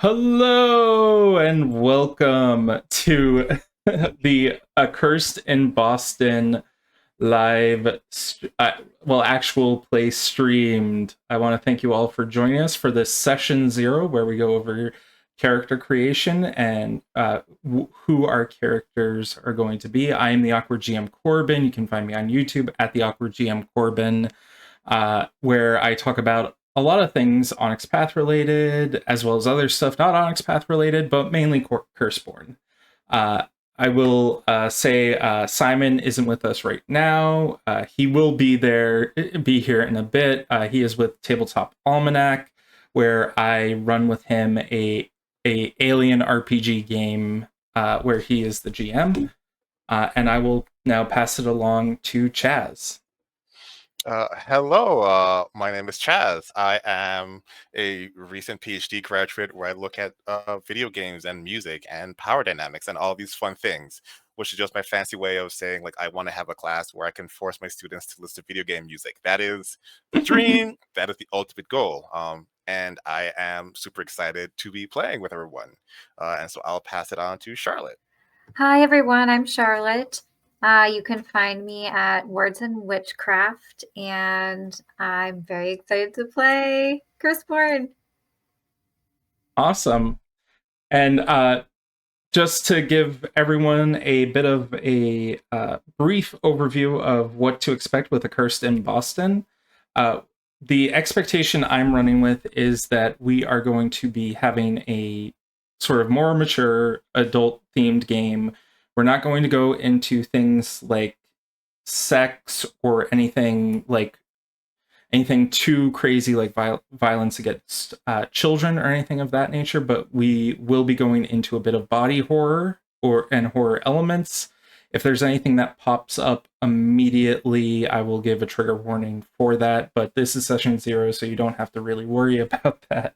Hello and welcome to the Accursed in Boston live, actual play streamed. I want to thank you all for joining us for this session 0 where we go over character creation and who our characters are going to be. I am the Awkward GM Corbin. You can find me on YouTube at the Awkward GM Corbin, where I talk about a lot of things Onyx Path related, as well as other stuff not Onyx Path related, but mainly Curseborne. I will say Simon isn't with us right now. He will be here in a bit. He is with Tabletop Almanac, where I run with him a alien RPG game where he is the GM. And I will now pass it along to Chaz. Hello, my name is Chaz. I am a recent PhD graduate where I look at video games and music and power dynamics and all these fun things, which is just my fancy way of saying, like, I want to have a class where I can force my students to listen to video game music. That is the dream. That is the ultimate goal. And I am super excited to be playing with everyone. And so I'll pass it on to Charlotte. Hi, everyone. I'm Charlotte. You can find me at Words and Witchcraft, and I'm very excited to play Curseborne. Awesome. And just to give everyone a bit of a brief overview of what to expect with Accursed in Boston, the expectation I'm running with is that we are going to be having a sort of more mature adult-themed game. We're not going to go into things like sex or anything too crazy like violence against children or anything of that nature, but we will be going into a bit of body horror and horror elements. If there's anything that pops up immediately, I will give a trigger warning for that, but this is session 0, so you don't have to really worry about that.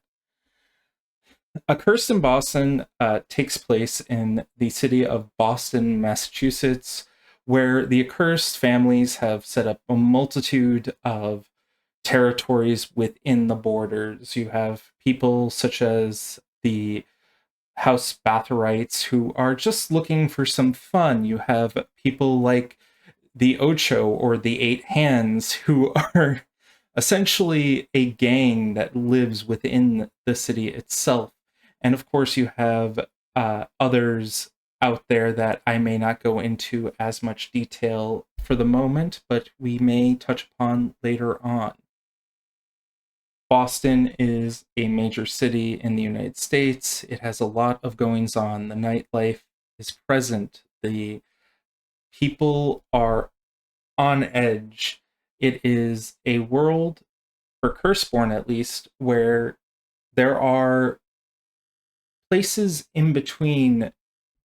Accursed in Boston takes place in the city of Boston, Massachusetts, where the accursed families have set up a multitude of territories within the borders. You have people such as the House Bathorites who are just looking for some fun. You have people like the Ocho or the Eight Hands who are essentially a gang that lives within the city itself. And of course, you have others out there that I may not go into as much detail for the moment, but we may touch upon later on. Boston is a major city in the United States. It has a lot of goings on. The nightlife is present. The people are on edge. It is a world, for Curseborne at least, where there are places in between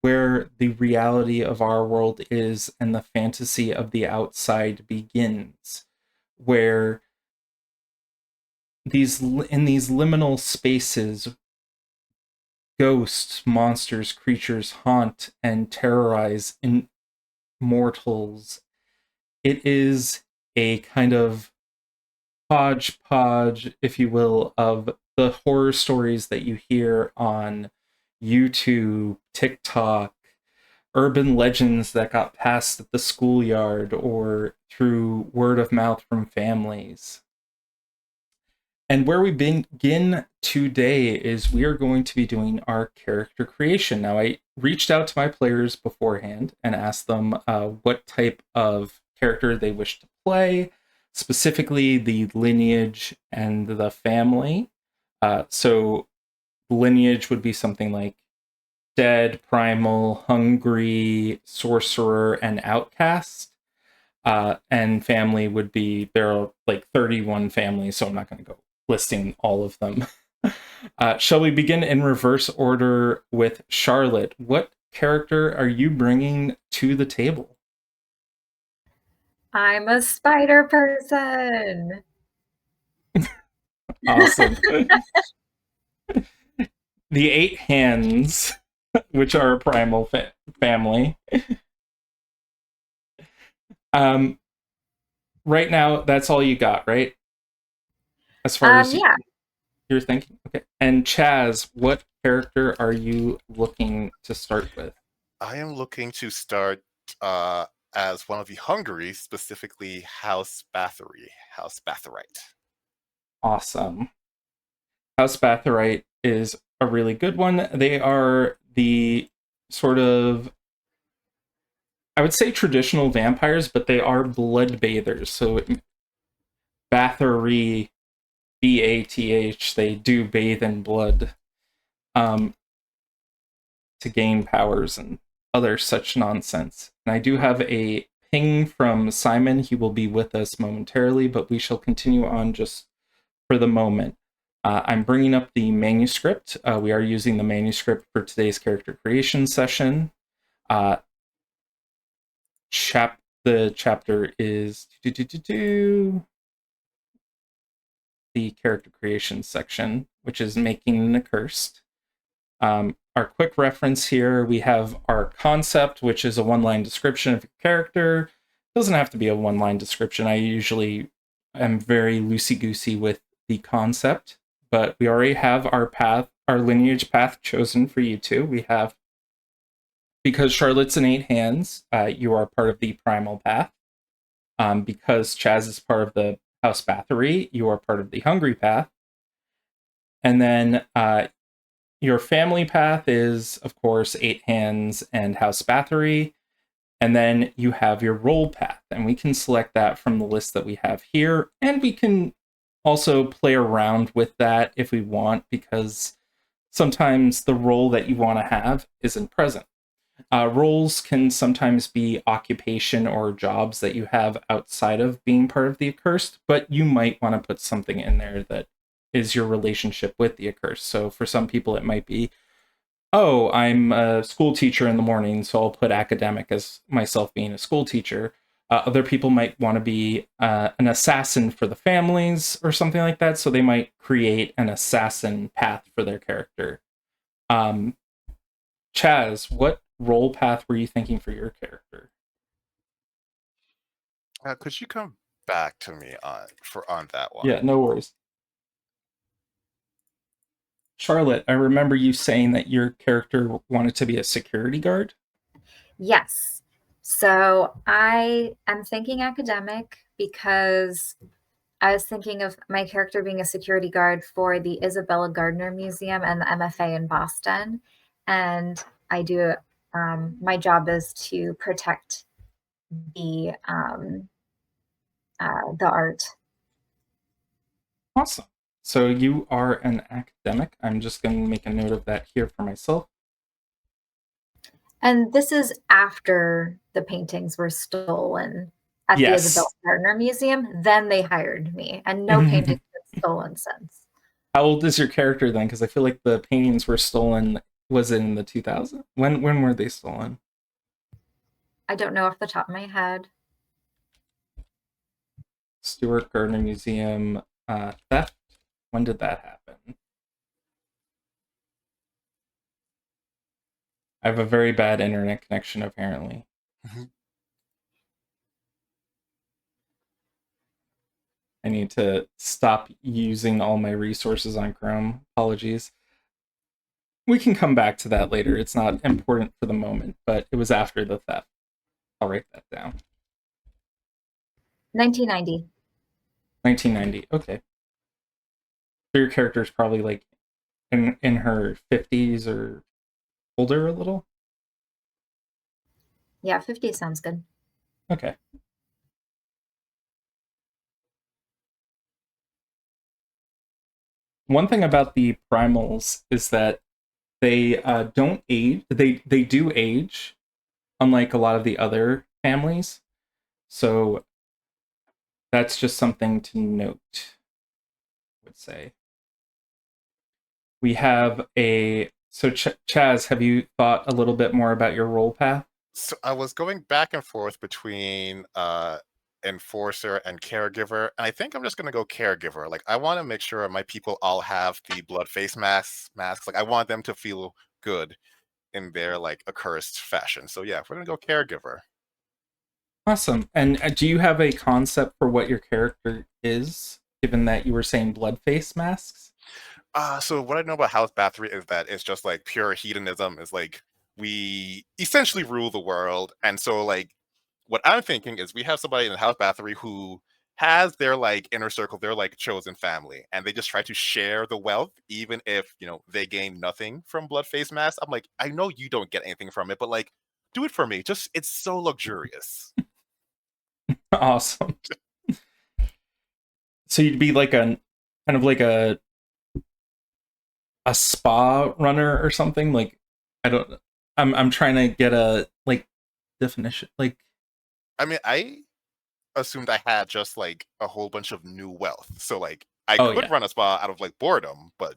where the reality of our world is and the fantasy of the outside begins, where in these liminal spaces, ghosts, monsters, creatures haunt and terrorize mortals. It is a kind of hodgepodge, if you will, of the horror stories that you hear on YouTube, TikTok, urban legends that got passed at the schoolyard or through word of mouth from families. And where we begin today is we are going to be doing our character creation. Now, I reached out to my players beforehand and asked them what type of character they wish to play, specifically the lineage and the family. So lineage would be something like Dead, Primal, Hungry, Sorcerer, and Outcast. And family would be, there are like 31 families, so I'm not going to go listing all of them. Shall we begin in reverse order with Charlotte? What character are you bringing to the table? I'm a spider person. Awesome. The Eight Hands, which are a primal family. Right now, that's all you got, right? As far as yeah. You're thinking? Okay. And Chaz, what character are you looking to start with? I am looking to start uh, as one of the Hungary, specifically House Bathory, House Bathorite. Awesome. House Bathorite is a really good one. They are the sort of, I would say, traditional vampires, but they are blood bathers. So Bathory, Bath, they do bathe in blood um, to gain powers and other such nonsense. And I do have a ping from Simon. He will be with us momentarily, but we shall continue on just for the moment. I'm bringing up the manuscript. We are using the manuscript for today's character creation session. Uh, the chapter is the character creation section, which is making an accursed. Our quick reference here, we have our concept, which is a one-line description of your character. It doesn't have to be a one-line description. I usually am very loosey-goosey with the concept, but we already have our path, our lineage path chosen for you two. We have, because Charlotte's in 8 hands, you are part of the Primal path. Because Chaz is part of the House Bathory, you are part of the Hungry path. And then your family path is, of course, 8 hands and House Bathory. And then you have your role path. And we can select that from the list that we have here. And we can also play around with that if we want, because sometimes the role that you want to have isn't present. Roles can sometimes be occupation or jobs that you have outside of being part of the accursed, but you might want to put something in there that is your relationship with the accursed. So for some people, it might be, oh, I'm a school teacher in the morning, so I'll put academic as myself being a school teacher. Other people might want to be an assassin for the families or something like that, so they might create an assassin path for their character. Chaz, what role path were you thinking for your character? Could you come back to me on that one? Yeah, no worries. Charlotte, I remember you saying that your character wanted to be a security guard. Yes. So I am thinking academic because I was thinking of my character being a security guard for the Isabella Gardner Museum and the MFA in Boston. And I do, my job is to protect the art. Awesome. So you are an academic. I'm just going to make a note of that here for myself. And this is after the paintings were stolen at the Isabella Gardner Museum. Then they hired me, and no paintings have been stolen since. How old is your character then? Because I feel like the paintings were stolen. Was it in the 2000s? When were they stolen? I don't know off the top of my head. Stuart Gardner Museum theft. When did that happen? I have a very bad internet connection, apparently. I need to stop using all my resources on Chrome. Apologies. We can come back to that later. It's not important for the moment, but it was after the theft. I'll write that down. 1990. 1990. Okay. So your character is probably like in her 50s or older a little? Yeah, 50 sounds good. Okay. One thing about the primals is that they don't age. They do age, unlike a lot of the other families. So that's just something to note, I would say. We have a... So Chaz, have you thought a little bit more about your role path? So I was going back and forth between enforcer and caregiver, and I think I'm just gonna go caregiver. Like I want to make sure my people all have the blood face masks. Like I want them to feel good in their like accursed fashion. So yeah, we're gonna go caregiver. Awesome. And do you have a concept for what your character is, given that you were saying blood face masks? So what I know about House Bathory is that it's just like pure hedonism. Is like we essentially rule the world, and so like what I'm thinking is we have somebody in the House Bathory who has their like inner circle, their like chosen family, and they just try to share the wealth, even if they gain nothing from Bloodface Mask. I'm like, I know you don't get anything from it, but like, do it for me. Just it's so luxurious. Awesome. So you'd be like a kind of like a spa runner or something. Like I don't. I'm trying to get a like definition. Like I mean, I assumed I had just like a whole bunch of new wealth, so like I oh could yeah. run a spa out of like boredom, but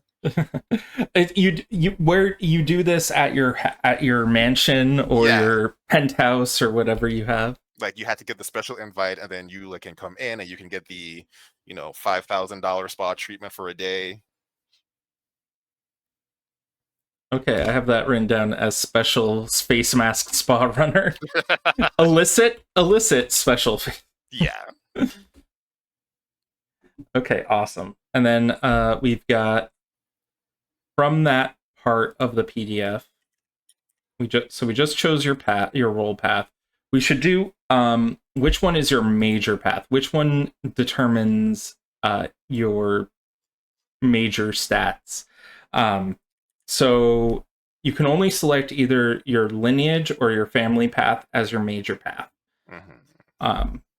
You where you do this at your mansion or yeah, your penthouse or whatever you have. like you had to get the special invite, and then you like can come in and you can get the $5,000 spa treatment for a day. Okay, I have that written down as special space mask spa runner. illicit special. Yeah. Okay, awesome. And then we've got from that part of the PDF. We just chose your path, your role path. We should do which one is your major path? Which one determines your major stats? So you can only select either your lineage or your family path as your major path.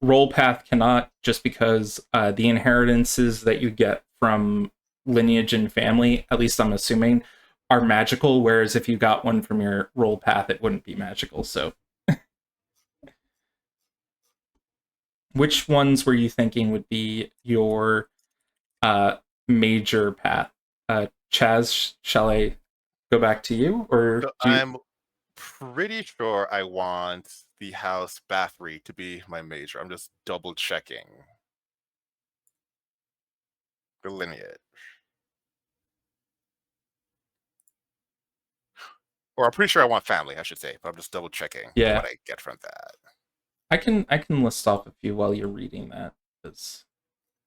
Role path cannot, just because the inheritances that you get from lineage and family, at least I'm assuming, are magical, whereas if you got one from your role path, it wouldn't be magical. So which ones were you thinking would be your major path? Chaz, shall I go back to you, or So do you? I'm pretty sure I want the House Bathory to be my major. I'm just double checking the lineage. Or I'm pretty sure I want family, I should say, but I'm just double checking Yeah, what I get from that. I can list off a few while you're reading that, because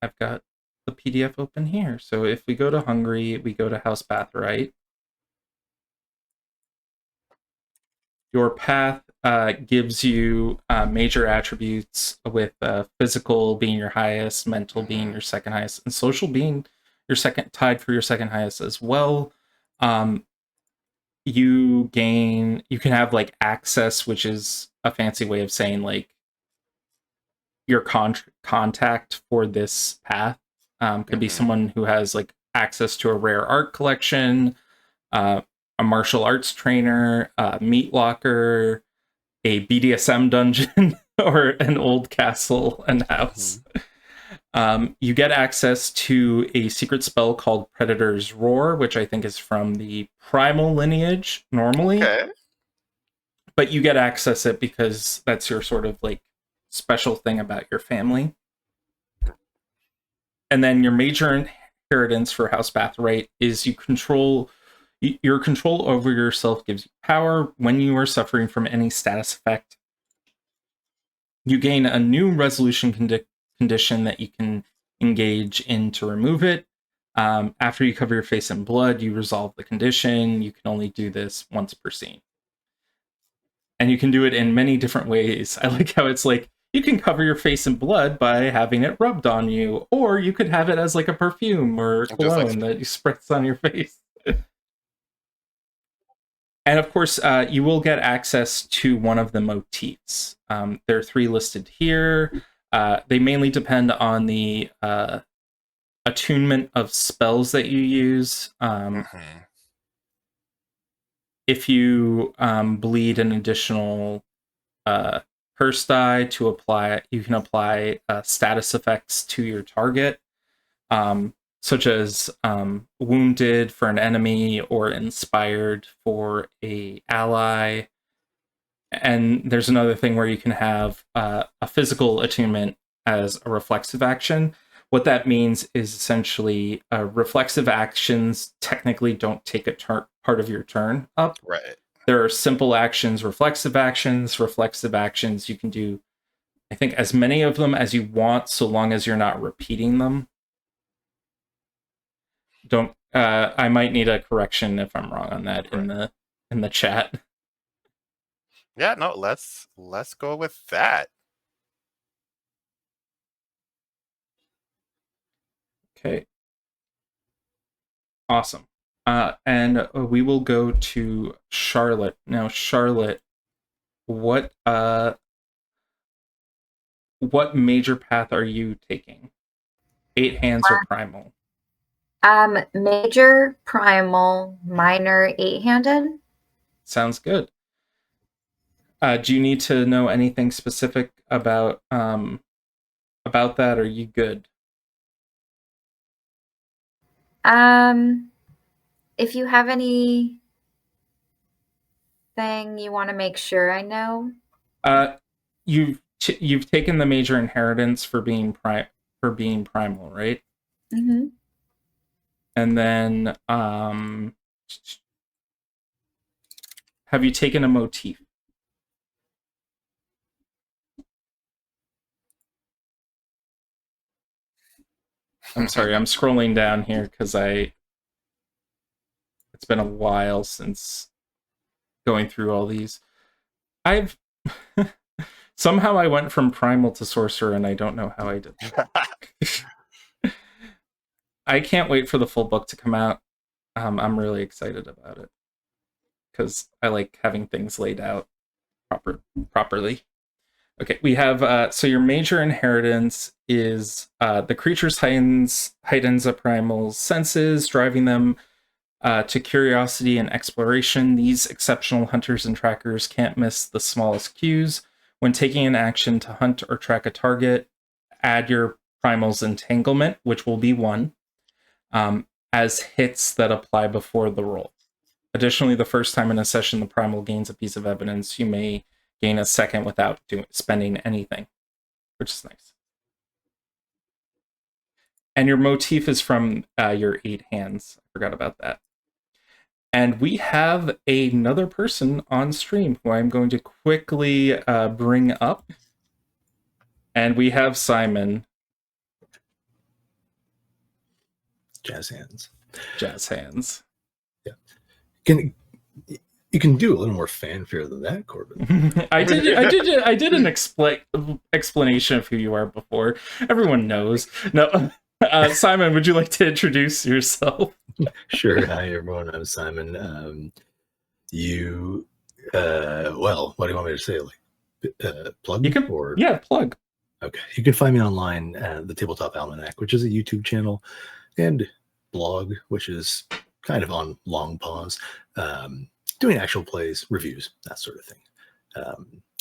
I've got the PDF open here. So if we go to Hungary, we go to House Bathory. Your path gives you major attributes, with physical being your highest, mental being your second highest, and social being your second, tied for your second highest as well. Um, you can have like access, which is a fancy way of saying like your contact for this path. Could be someone who has like access to a rare art collection, uh, a martial arts trainer, a meat locker, a BDSM dungeon, or an old castle and house. You get access to a secret spell called Predator's Roar, which I think is from the Primal lineage normally, Okay. but you get access it because that's your sort of like special thing about your family. And then your major inheritance for House Bathory is your control over yourself gives you power when you are suffering from any status effect. You gain a new resolution condition that you can engage in to remove it. After you cover your face in blood, you resolve the condition. You can only do this once per scene. And you can do it in many different ways. I like how it's like, you can cover your face in blood by having it rubbed on you, or you could have it as like a perfume or Just like cologne that you spritz on your face. And of course, you will get access to one of the motifs. There are 3 listed here. They mainly depend on the attunement of spells that you use. If you bleed an additional curse die to apply, you can apply status effects to your target, such as wounded for an enemy or inspired for a ally. And there's another thing where you can have a physical attunement as a reflexive action. What that means is essentially reflexive actions technically don't take a part of your turn up. right. There are simple actions, reflexive actions. Reflexive actions, you can do, I think, as many of them as you want, so long as you're not repeating them. Don't I might need a correction if I'm wrong on that in the chat. Yeah, no, let's go with that. Okay. Awesome. And we will go to Charlotte. Now, Charlotte, what major path are you taking? 8 hands or primal? Major, primal, minor, 8-handed. Sounds good. Do you need to know anything specific about that? Or are you good? If you have anything you want to make sure I know. You've taken the major inheritance for being primal, right? Mm-hmm. And then have you taken a motif? I'm sorry, I'm scrolling down here because it's been a while since going through all these. I've somehow I went from primal to sorcerer, and I don't know how I did that. I can't wait for the full book to come out. I'm really excited about it because I like having things laid out properly. Okay, we have so your major inheritance is the creature's heightens a primal's senses, driving them to curiosity and exploration. These exceptional hunters and trackers can't miss the smallest cues. When taking an action to hunt or track a target, add your primal's entanglement, which will be 1, as hits that apply before the roll. Additionally, the first time in a session the primal gains a piece of evidence, you may gain a second without spending anything, which is nice. And your motif is from your 8 hands. I forgot about that. And we have another person on stream who I'm going to quickly bring up. And we have Simon. Jazz hands. Jazz hands. Yeah. You can do a little more fanfare than that, Corbin. I did an explanation of who you are before. Everyone knows. No, Simon, would you like to introduce yourself? Sure. Hi, everyone. I'm Simon. Well, what do you want me to say? Like, plug? You can, yeah, plug. Okay. You can find me online at the Tabletop Almanac, which is a YouTube channel, and blog, which is kind of on long pause, doing actual plays, reviews, that sort of thing.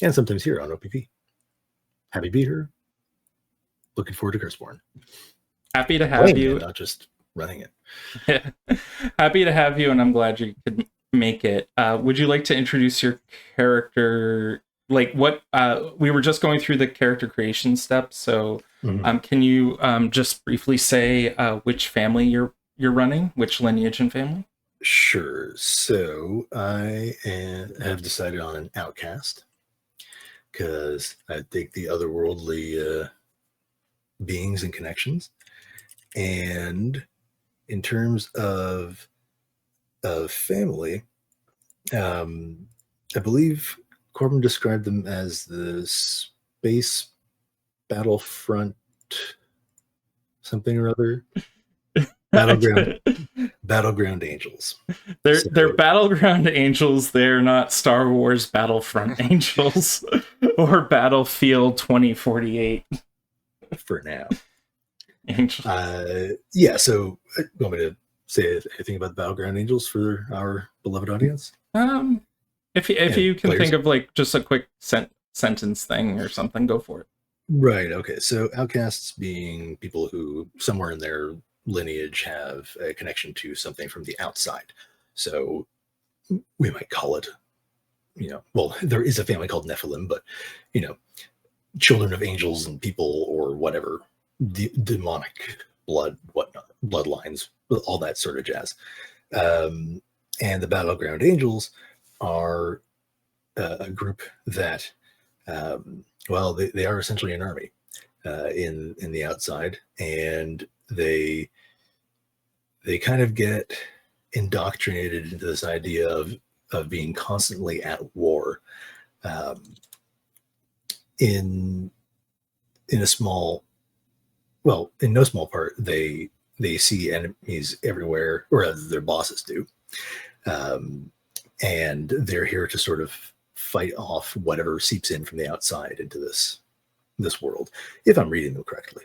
And sometimes here on OPP. Happy to be here. Looking forward to Curseborne. Happy to have you. Not just running it. Yeah. Happy to have you, and I'm glad you could make it. Would you like to introduce your character? Like what we were just going through the character creation steps, so can you just briefly say which family you're running, which lineage and family? Sure. So I have decided on an outcast because I think the otherworldly beings and connections. And in terms of family, I believe Corbin described them as the space battlefront something or other. Battleground Angels. They're Battleground Angels. They're not Star Wars Battlefront Angels or Battlefield 2048. For now. Angels. Yeah, so you want me to say anything about the Battleground Angels for our beloved audience? If you can think of like just a quick sentence thing or something, go for it. Right, okay. So outcasts being people who somewhere in their lineage have a connection to something from the outside. So we might call it, well, there is a family called Nephilim, but, children of angels and people or whatever, demonic blood, whatnot, bloodlines, all that sort of jazz. And the Battleground Angels are a group that, they are essentially an army in the outside, and they they kind of get indoctrinated into this idea of being constantly at war. In a small, well, in no small part, they see enemies everywhere, or rather their bosses do, and they're here to sort of fight off whatever seeps in from the outside into this world, if I'm reading them correctly.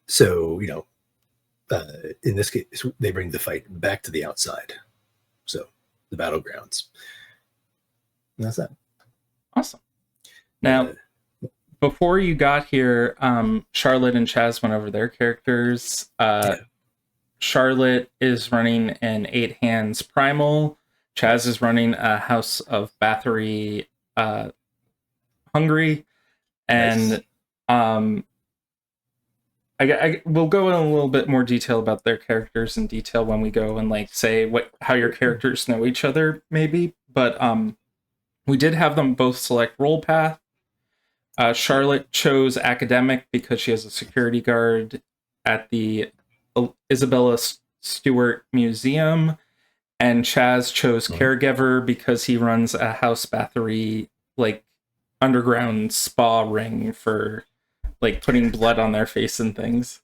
So, in this case, they bring the fight back to the outside. So, the battlegrounds. And that's that. Awesome. Now, before you got here, Charlotte and Chaz went over their characters. Charlotte is running an 8 Hands Primal. Chaz is running a House of Bathory Hungry. And nice. I we'll go in a little bit more detail about their characters in detail when we go and like say how your characters know each other, maybe. But we did have them both select role path. Charlotte chose academic because she has a security guard at the Isabella Stewart Museum, and Chaz chose caregiver because he runs a House Bathory like underground spa ring for like putting blood on their face and things.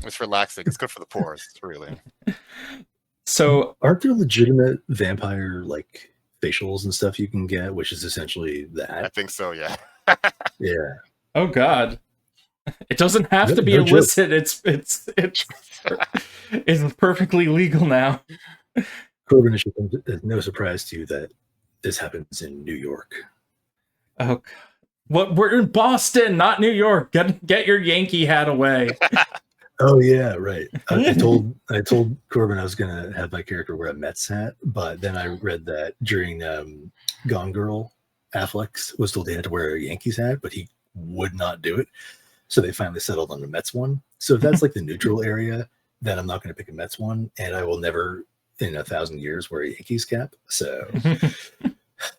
It's relaxing. It's good for the pores, really. So, aren't there legitimate vampire like facials and stuff you can get, which is essentially that? I think so. Yeah. Yeah. Oh God. It doesn't have to be illicit. It's perfectly legal now. Corbin, it's no surprise to you that this happens in New York. Oh, what? We're in Boston, not New York. Get your Yankee hat away. Oh yeah, right. I told Corbin I was gonna have my character wear a Mets hat, but then I read that during Gone Girl, Affleck was told he had to wear a Yankees hat, but he would not do it. So they finally settled on the Mets one. So if that's like the neutral area, then I'm not going to pick a Mets one, and I will never in 1,000 years wear a Yankees cap. So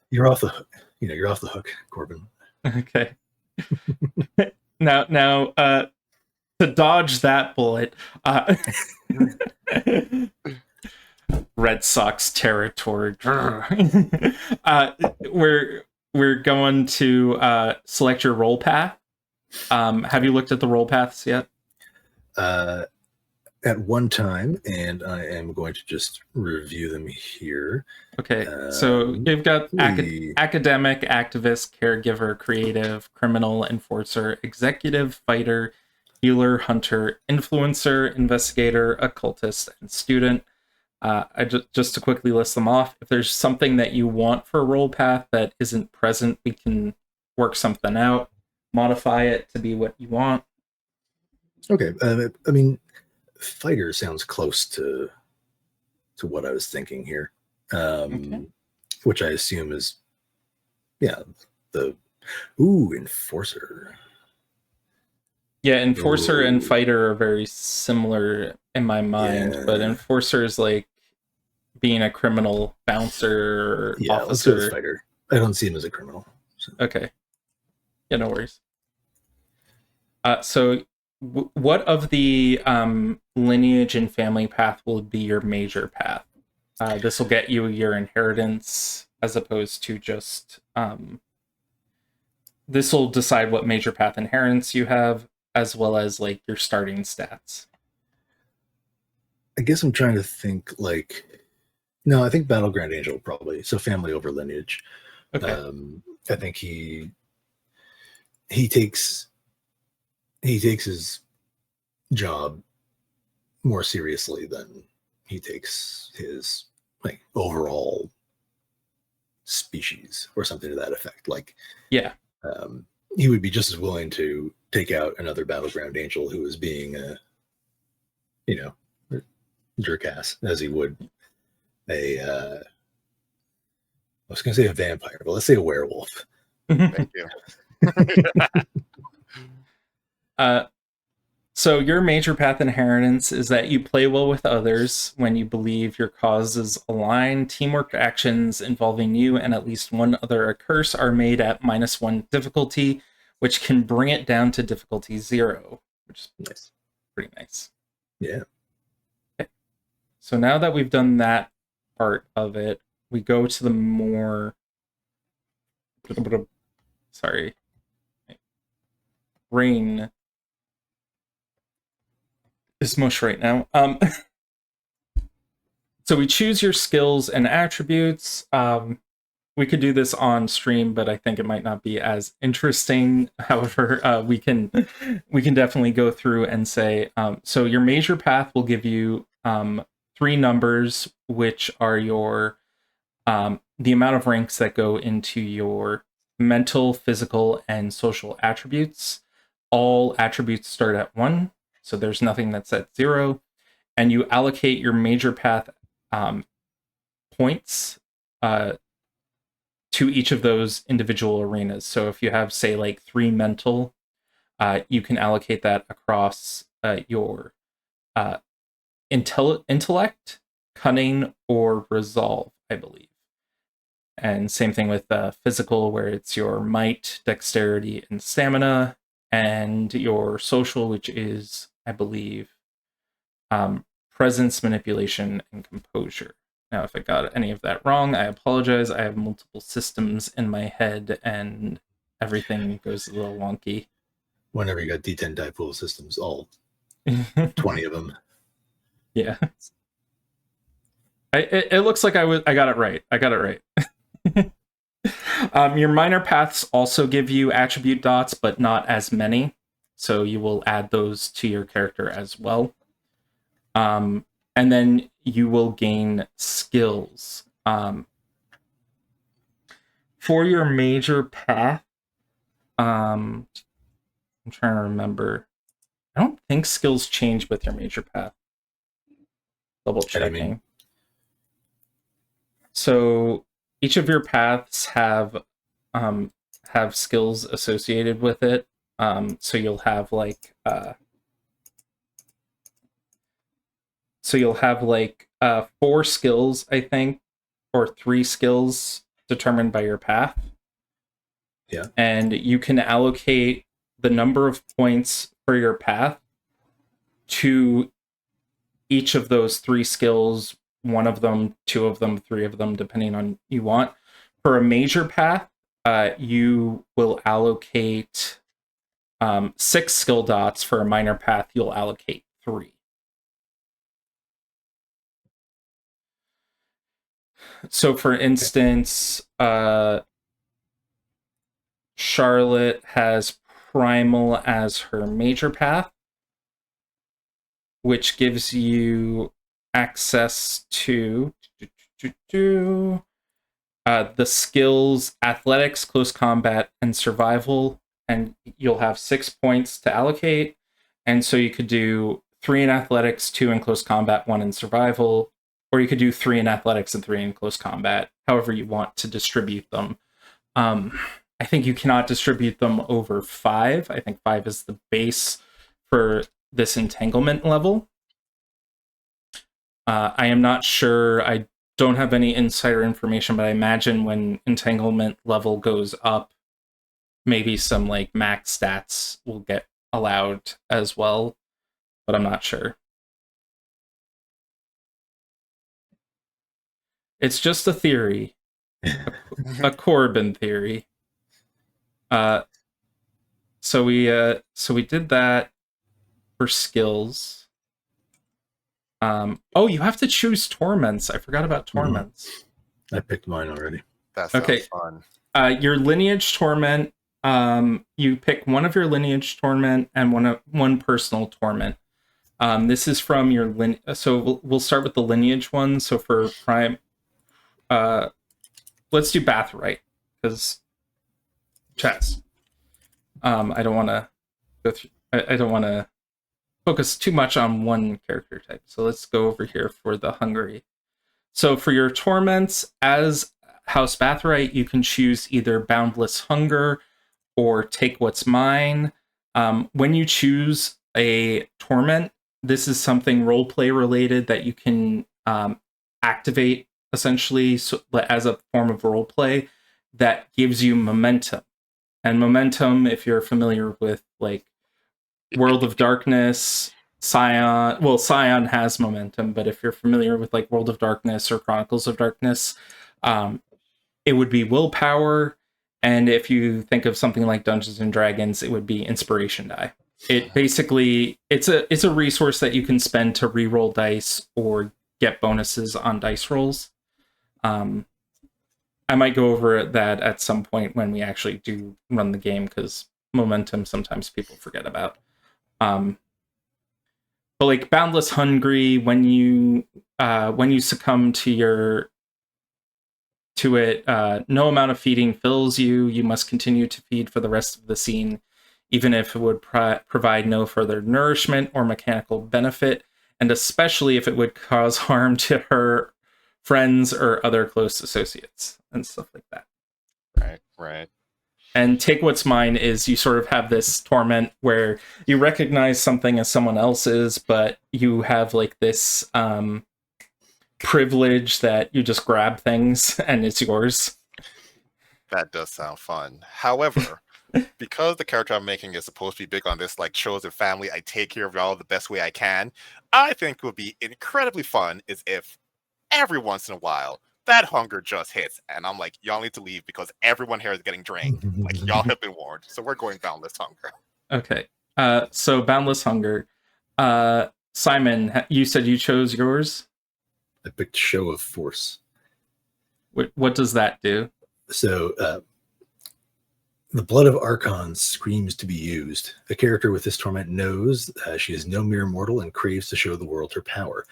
you're off the hook. You're off the hook, Corbin. Okay. Now, to dodge that bullet, Red Sox territory. We're going to select your role path. Have you looked at the role paths yet? At one time, and I am going to just review them here. Okay, so you've got academic, activist, caregiver, creative, criminal, enforcer, executive, fighter, healer, hunter, influencer, investigator, occultist, and student. Just to quickly list them off, if there's something that you want for a role path that isn't present, we can work something out, modify it to be what you want. Okay, I mean, fighter sounds close to what I was thinking here, which I assume is, the enforcer. Yeah, enforcer and fighter are very similar in my mind, but enforcer is like being a criminal bouncer officer. Let's go with fighter. I don't see him as a criminal. So. Okay. Yeah, no worries. So what of the lineage and family path will be your major path? This will get you your inheritance as opposed to just... this will decide what major path inheritance you have, as well as like your starting stats. I guess I'm trying to think no, I think Battleground Angel probably. So family over lineage. Okay. I think he takes his job more seriously than he takes his like overall species or something to that effect. Like, yeah. He would be just as willing to take out another Battleground Angel who is being a, jerk ass as he would I was going to say a vampire, but let's say a werewolf. Thank you. So your major path inheritance is that you play well with others when you believe your causes align. Teamwork actions involving you and at least one other curse are made at -1 difficulty, which can bring it down to difficulty 0, which is pretty nice. Yeah. So now that we've done that part of it, we go to the more... Sorry. Brain is mush right now. So we choose your skills and attributes. We could do this on stream, but I think it might not be as interesting. However, we can definitely go through and say, so your major path will give you 3 numbers, which are your the amount of ranks that go into your mental, physical, and social attributes. All attributes start at 1, so there's nothing that's at 0. And you allocate your major path points to each of those individual arenas. So if you have, say, like 3 mental, you can allocate that across your intellect, cunning, or resolve, I believe. And same thing with physical, where it's your might, dexterity, and stamina, and your social, which is, I believe, presence, manipulation, and composure. Now, if I got any of that wrong, I apologize. I have multiple systems in my head, and everything goes a little wonky. Whenever you got D10 die pool systems, all 20 of them. Yeah. It looks like I got it right. I got it right. Your minor paths also give you attribute dots, but not as many. So you will add those to your character as well. And then you will gain skills. For your major path, I'm trying to remember. I don't think skills change with your major path. Double checking. So each of your paths have skills associated with it. So you'll have like 4 skills, I think, or 3 skills determined by your path. Yeah. And you can allocate the number of points for your path to each of those 3 skills, 1 of them, 2 of them, 3 of them, depending on you want. For a major path, you will allocate 6 skill dots. For a minor path, you'll allocate 3. So, for instance, Charlotte has Primal as her major path, which gives you access to the skills Athletics, Close Combat, and Survival, and you'll have 6 points to allocate. And so you could do 3 in Athletics, 2 in Close Combat, 1 in Survival, or you could do 3 in Athletics and 3 in Close Combat, however you want to distribute them. I think you cannot distribute them over 5. I think 5 is the base for this entanglement level. I am not sure. I don't have any insider information, but I imagine when entanglement level goes up, maybe some like max stats will get allowed as well, but I'm not sure. It's just a theory, a Corbin theory. So we did that for skills. Oh, you have to choose torments. I forgot about torments. I picked mine already. That sounds fun. Your lineage torment. You pick one of your lineage torment and one personal torment. This is from your so we'll start with the lineage one. So for prime, let's do Bathory because Chaz. I don't want to go through. I don't want to focus too much on one character type. So let's go over here for the Hungary. So for your torments, as House Bathory, you can choose either Boundless Hunger or Take What's Mine. When you choose a torment, this is something roleplay related that you can activate essentially as a form of roleplay that gives you momentum. And momentum, if you're familiar with like World of Darkness Scion has momentum, but if you're familiar with like World of Darkness or Chronicles of Darkness, it would be willpower. And if you think of something like Dungeons and Dragons, it would be inspiration die. It basically it's a resource that you can spend to re-roll dice or get bonuses on dice rolls. I might go over that at some point when we actually do run the game, because momentum sometimes people forget about. But like Boundless Hungry, when you succumb to it, no amount of feeding fills you. You must continue to feed for the rest of the scene, even if it would provide no further nourishment or mechanical benefit, and especially if it would cause harm to her friends or other close associates and stuff like that. Right. And Take What's Mine is you sort of have this torment where you recognize something as someone else's, but you have like this privilege that you just grab things and it's yours. That does sound fun. However, because the character I'm making is supposed to be big on this, like chosen family, I take care of it all the best way I can. I think it would be incredibly fun is if every once in a while that hunger just hits, and I'm like, y'all need to leave because everyone here is getting drained. Like, y'all have been warned, so we're going Boundless Hunger. Okay. So Boundless Hunger. Simon, you said you chose yours? I picked Show of Force. What does that do? So, the blood of Archons screams to be used. The character with this torment knows she is no mere mortal and craves to show the world her power.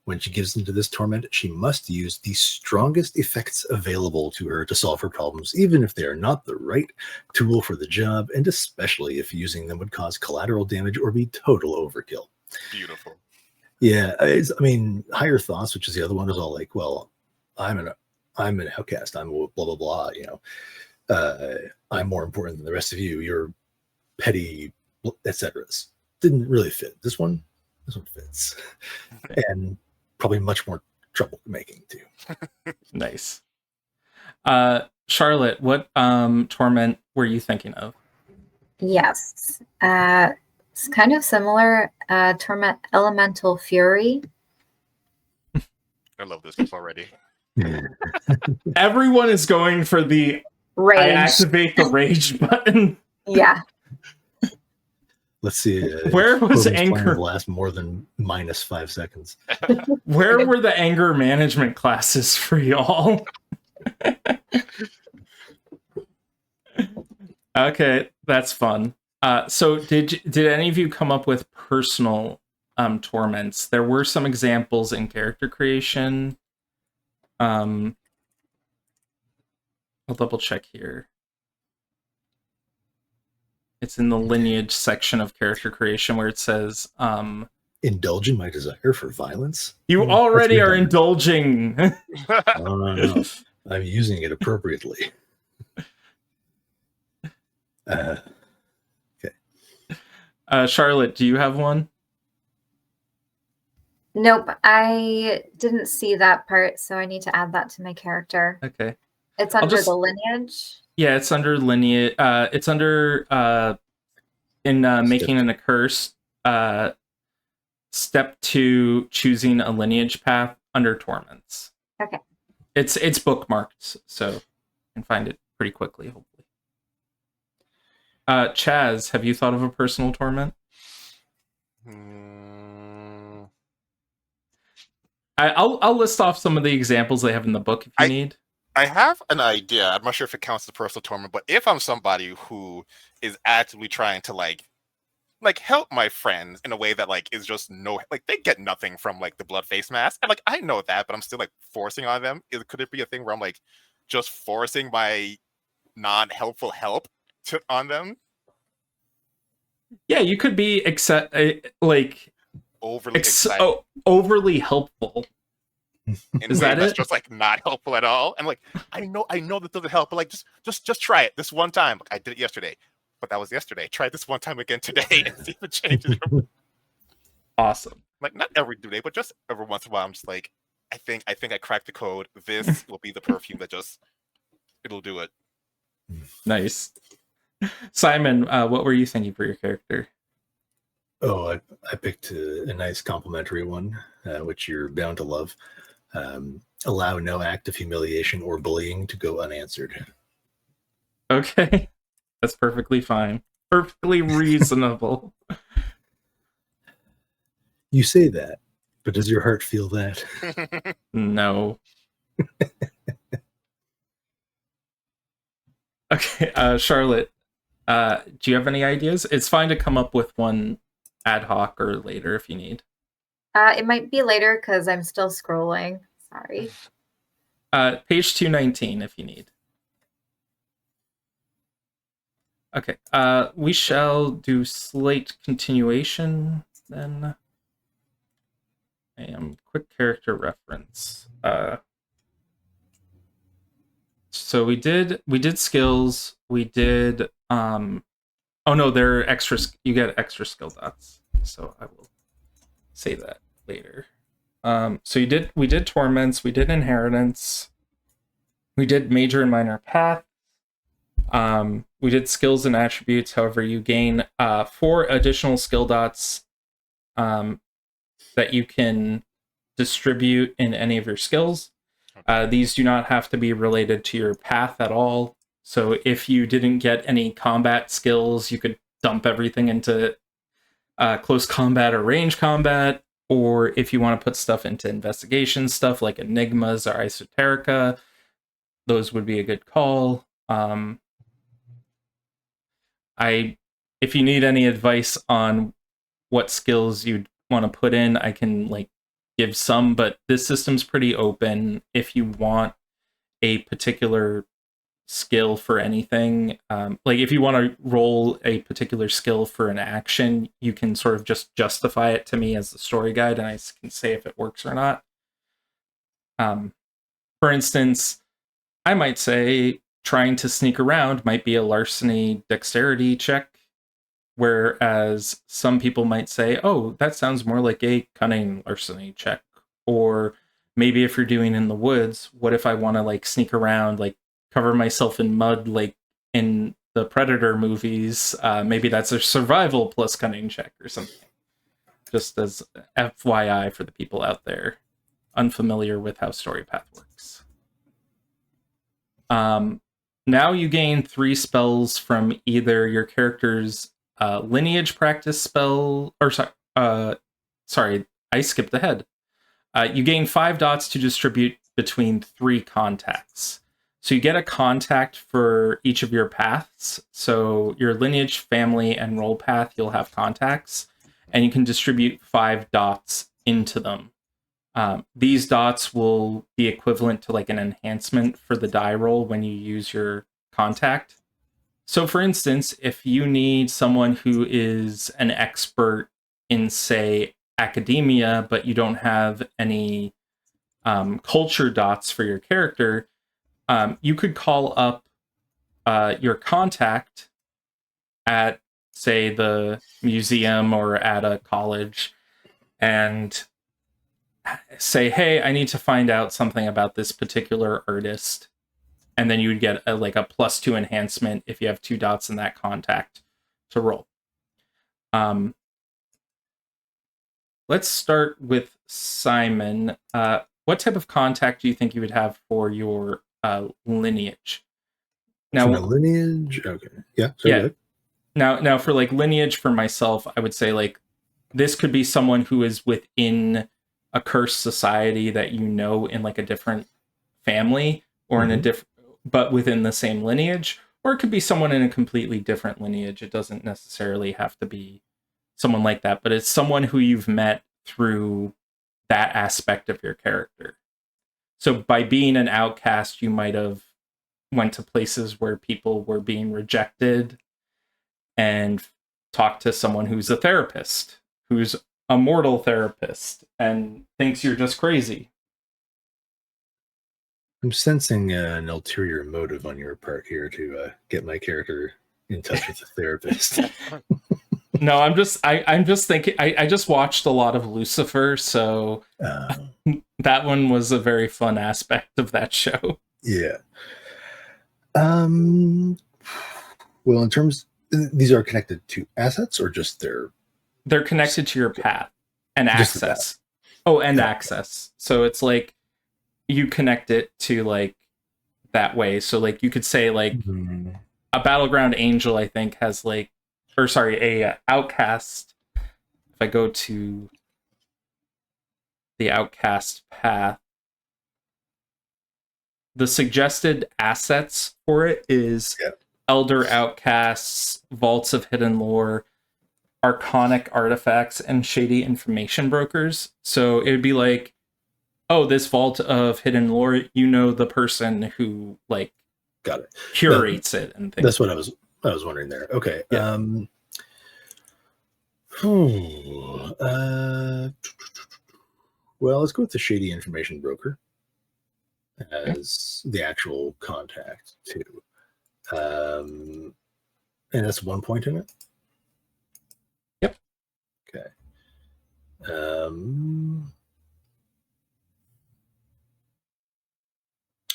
When she gives into this torment, she must use the strongest effects available to her to solve her problems, even if they are not the right tool for the job, and especially if using them would cause collateral damage or be total overkill. Beautiful. Yeah, Higher Thoughts, which is the other one, is all like, well, I'm an outcast. I'm blah blah blah. I'm more important than the rest of you. You're petty, etc. Didn't really fit. This one fits, and probably much more trouble making too. Nice. Charlotte, what torment were you thinking of? Yes. It's kind of similar. Torment Elemental Fury. I love this stuff already. Everyone is going for the Rage. I activate the rage button. Yeah. Let's see. Where was Corbin's plan anger? will last more than -5 seconds. Where were the anger management classes for y'all? Okay, that's fun. So did any of you come up with personal torments? There were some examples in character creation. I'll double check here. It's in the lineage section of character creation where it says Indulge in my desire for violence. you already are indulging. No. I'm using it appropriately. Okay. Charlotte, do you have one? Nope, I didn't see that part, so I need to add that to my character. Okay. It's under the lineage. Yeah, it's under lineage. It's under making an accursed. Step 2, choosing a lineage path under torments. Okay. It's bookmarked, so you can find it pretty quickly, hopefully. Chaz, have you thought of a personal torment? I'll list off some of the examples they have in the book if you need. I have an idea. I'm not sure if it counts as a personal torment, but if I'm somebody who is actively trying to like help my friends in a way that is just they get nothing from the blood face mask, and I know that, but I'm still forcing on them. Could it be a thing where I'm just forcing my non-helpful help on them? Yeah, you could be overly helpful. Is that it? Just not helpful at all. And I know that doesn't help, but just try it this one time. I did it yesterday, but that was yesterday. Try this one time again today and see if it changes. Awesome. Not every day, but just every once in a while. I'm just I think I cracked the code. This will be the perfume that it'll do it. Nice. Simon, what were you thinking for your character? Oh, I picked a nice complimentary one, which you're bound to love. Allow no act of humiliation or bullying to go unanswered. Okay, that's perfectly fine. Perfectly reasonable. You say that, but does your heart feel that? No. Okay, Charlotte, do you have any ideas? It's fine to come up with one ad hoc or later if you need. It might be later because I'm still scrolling. Sorry. Page 219 if you need. Okay, we shall do slate continuation then. Quick character reference. So we did skills. We did oh no, there are extra. You get extra skill dots. So I will say that later. So we did torments. We did inheritance. We did major and minor path. We did skills and attributes. However, you gain 4 additional skill dots that you can distribute in any of your skills. These do not have to be related to your path at all. So if you didn't get any combat skills, you could dump everything into close combat or range combat. Or if you want to put stuff into investigation stuff like enigmas or esoterica, those would be a good call. If you need any advice on what skills you'd want to put in, I can like give some, but this system's pretty open. If you want a particular skill for anything, like if you want to roll a particular skill for an action, you can sort of just justify it to me as the story guide, and I can say if it works or not. For instance, I might say trying to sneak around might be a larceny dexterity check, whereas some people might say, oh, that sounds more like a cunning larceny check. Or maybe if you're doing in the woods, what if I want to like sneak around, like cover myself in mud like in the Predator movies? Maybe that's a survival plus cunning check or something. Just as FYI for the people out there unfamiliar with how story path works. Now you gain 3 spells from either your character's lineage practice spell, or sorry, I skipped ahead. You gain 5 dots to distribute between 3 contacts. So you get a contact for each of your paths. So your lineage, family, and role path, you'll have contacts, and you can distribute 5 dots into them. These dots will be equivalent to like an enhancement for the die roll when you use your contact. So for instance, if you need someone who is an expert in, say, academia, but you don't have any culture dots for your character, you could call up your contact at, say, the museum or at a college and say, hey, I need to find out something about this particular artist. And then you would get a +2 enhancement if you have 2 dots in that contact to roll. Let's start with Simon. What type of contact do you think you would have for your lineage? Now, for my lineage? Okay. Yeah. So yeah. Now, for like lineage for myself, I would say like this could be someone who is within a cursed society that you know in like a different family or in a different, but within the same lineage, or it could be someone in a completely different lineage. It doesn't necessarily have to be someone like that, but it's someone who you've met through that aspect of your character. So by being an outcast, you might have went to places where people were being rejected and talked to someone who's a therapist, who's a mortal therapist, and thinks you're just crazy. I'm sensing an ulterior motive on your part here to get my character in touch with a therapist. No, I'm just thinking. I just watched a lot of Lucifer, so that one was a very fun aspect of that show. Yeah. Well, in terms, these are connected to assets or just their They're connected to your path and Just the path. access. Oh, and Okay. access. So it's like you connect it to like that way. So like you could say like Mhm. a Battleground Angel, I think, has like, or sorry, a Outcast. If I go to the Outcast path, the suggested assets for it is Yeah. Elder Outcasts, Vaults of Hidden Lore, Arcanic Artifacts, and Shady Information Brokers. So it would be like, oh, this Vault of Hidden Lore, you know the person who like Got it. curates it and things. That's what I was wondering there. Okay. Yeah. Well, let's go with the Shady Information Broker as the actual contact too. And that's 1 point in it. Yep. Okay.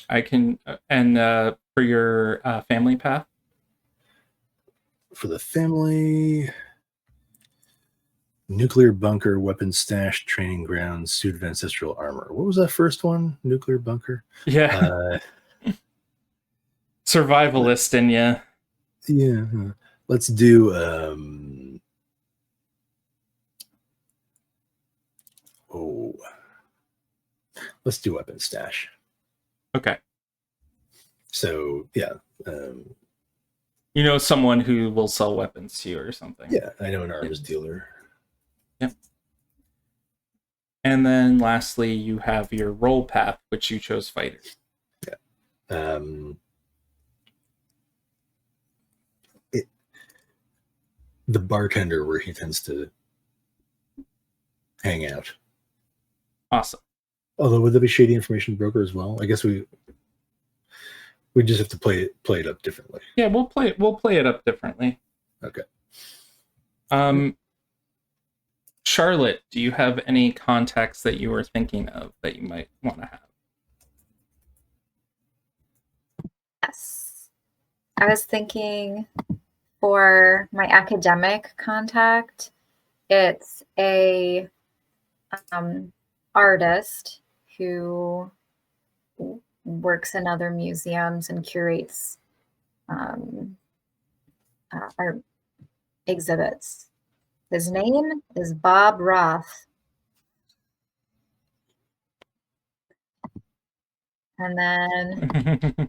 I can, and for your family path, For the family, nuclear bunker, weapon stash, training grounds, suit of ancestral armor. What was that first one? Nuclear bunker. yeah, survivalist in you. Yeah. Let's do let's do weapon stash. Okay, So yeah, you know someone who will sell weapons to you or something. yeah, I know an arms dealer. Yep. And then lastly, you have your role path, which you chose fighter. Yeah. The bartender where he tends to hang out. Awesome. Although would there be shady information broker as well? I guess we just have to play it up differently. Yeah, we'll play it up differently. Okay. Charlotte, do you have any contacts that you were thinking of that you might want to have? Yes. I was thinking for my academic contact, it's a artist who works in other museums and curates art exhibits. His name is Bob Roth. And then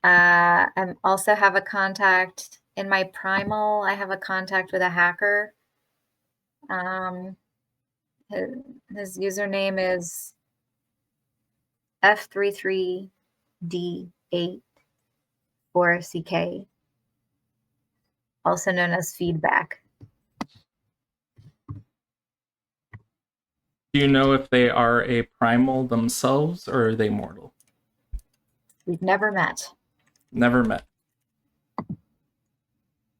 I also have a contact in my Primal. I have a contact with a hacker. His username is F33D84CK, also known as feedback. Do you know if they are a primal themselves or are they mortal? We've never met. Never met.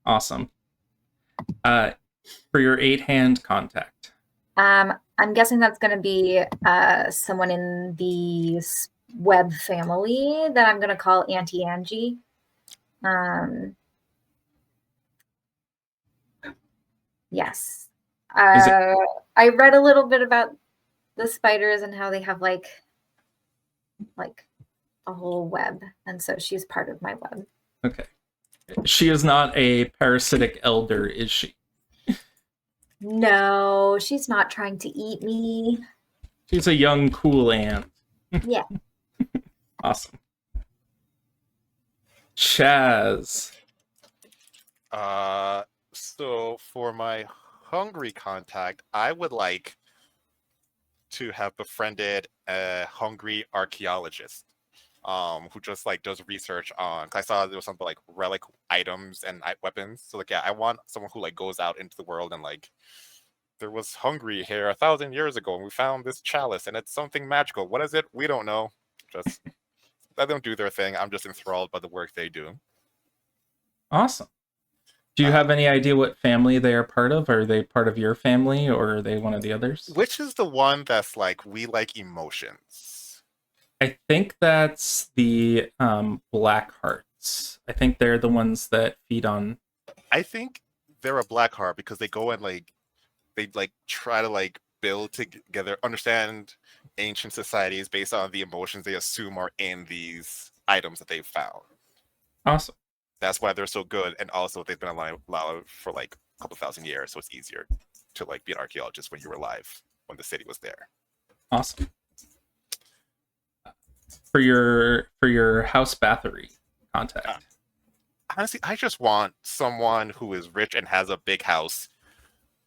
Awesome. For your 8-hand contact. I'm guessing that's going to be someone in the web family that I'm going to call Auntie Angie. Yes. I read a little bit about the spiders and how they have like a whole web, and so she's part of my web. Okay. She is not a parasitic elder, is she? No, she's not trying to eat me. She's a young, cool ant. Yeah. Awesome. Chaz. So for my hungry contact, I would like to have befriended a hungry archaeologist who just like does research on, cause I saw there was something like relic items and weapons. So like, yeah, I want someone who like goes out into the world and like, there was hungry here 1,000 years ago and we found this chalice and it's something magical. What is it? We don't know. Just let them do their thing. I'm just enthralled by the work they do. Awesome. Do you have any idea what family they are part of? Are they part of your family or are they one of the others? Which is the one that's like, we like emotions? I think that's the Black Hearts. I think they're the ones that feed on. I think they're a black heart because they go and like they like try to like build together, understand ancient societies based on the emotions they assume are in these items that they've found. Awesome. That's why they're so good, and also they've been alive for like a couple thousand years, so it's easier to like be an archaeologist when you were alive when the city was there. Awesome. For your house Bathory contact. Honestly, I just want someone who is rich and has a big house.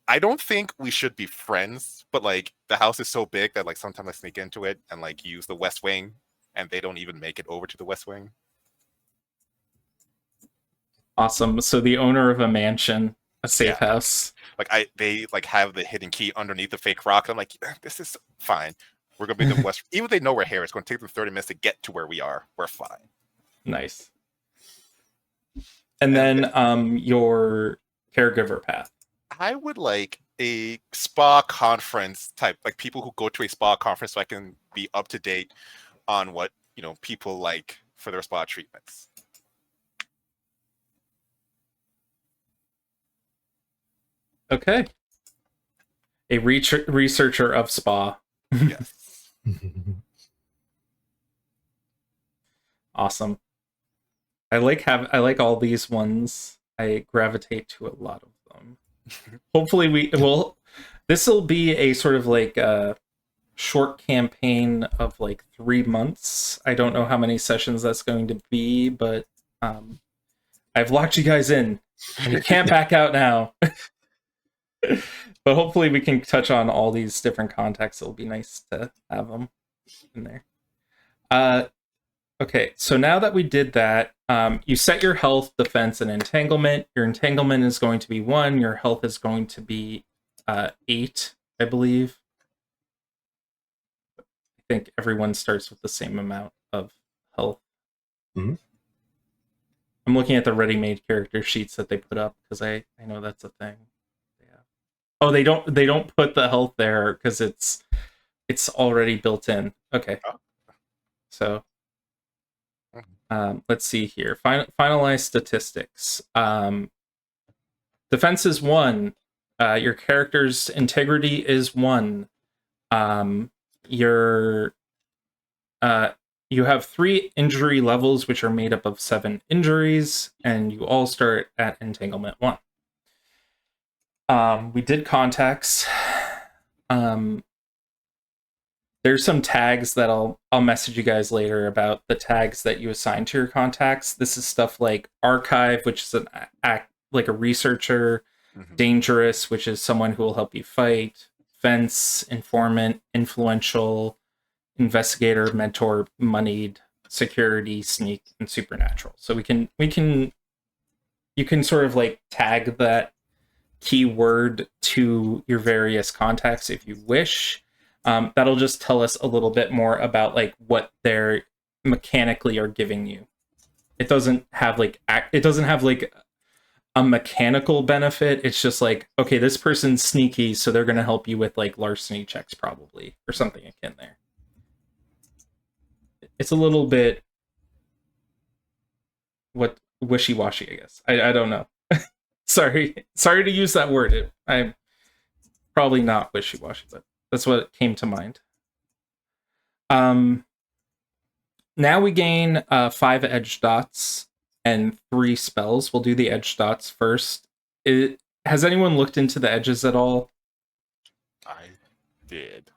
I don't think we should be friends, but like the house is so big that like sometimes I sneak into it and like use the West Wing, and they don't even make it over to the West Wing. Awesome. So the owner of a mansion, a safe house. Like they like have the hidden key underneath the fake rock. I'm like, this is fine. We're gonna be the West. Even if they know we're here, it's gonna take them 30 minutes to get to where we are. We're fine. Nice. And then your caregiver path. I would like a spa conference type, like people who go to a spa conference, so I can be up to date on what people like for their spa treatments. Okay. A researcher of spa. Yes. Awesome. I like all these ones. I gravitate to a lot of them. Hopefully this will be a sort of like a short campaign of like 3 months. I don't know how many sessions that's going to be, but I've locked you guys in and you can't back out now. But hopefully we can touch on all these different contexts. It'll be nice to have them in there. Okay, so now that we did that, you set your health, defense, and entanglement. Your entanglement is going to be 1. Your health is going to be 8, I believe. I think everyone starts with the same amount of health. Mm-hmm. I'm looking at the ready-made character sheets that they put up because I know that's a thing. Oh, they don't put the health there because it's already built in. Okay. So let's see here. Finalize statistics. Defense is 1. Your character's integrity is 1. You have 3 injury levels, which are made up of 7 injuries, and you all start at entanglement 1. We did contacts. There's some tags that I'll message you guys later about the tags that you assign to your contacts. This is stuff like archive, which is like a researcher, dangerous, which is someone who will help you fight, fence, informant, influential, investigator, mentor, moneyed, security, sneak, and supernatural. So you can sort of like tag that keyword to your various contacts if you wish. That'll just tell us a little bit more about like what they're mechanically are giving you. It doesn't have like a mechanical benefit. It's just like, okay, this person's sneaky, so they're going to help you with like larceny checks probably, or something akin there. It's a little bit wishy-washy, I guess. I don't know. Sorry to use that word. I'm probably not wishy-washy, but that's what came to mind. Now we gain 5 edge dots and 3 spells. We'll do the edge dots first. Has anyone looked into the edges at all? I did.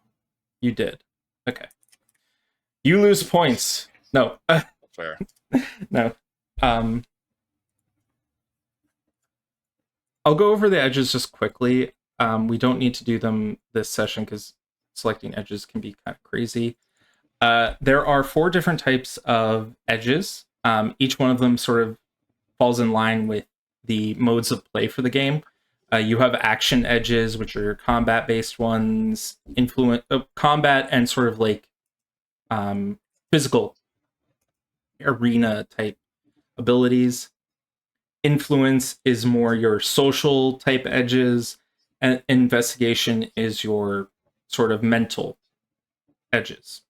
You did. Okay. You lose points. No. Fair. No. I'll go over the edges just quickly. We don't need to do them this session because selecting edges can be kind of crazy. There are 4 different types of edges. Each one of them sort of falls in line with the modes of play for the game. You have action edges, which are your combat-based ones, combat and sort of like physical arena-type abilities. Influence is more your social type edges, and investigation is your sort of mental edges.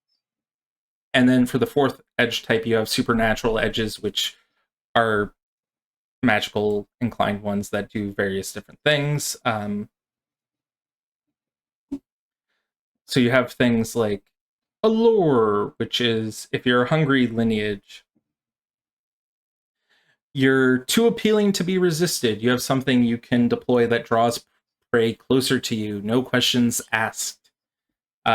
And then for the 4th edge type, you have supernatural edges, which are magical inclined ones that do various different things. So you have things like allure, which is if you're a hungry lineage, you're too appealing to be resisted. You have something you can deploy that draws prey closer to you, no questions asked.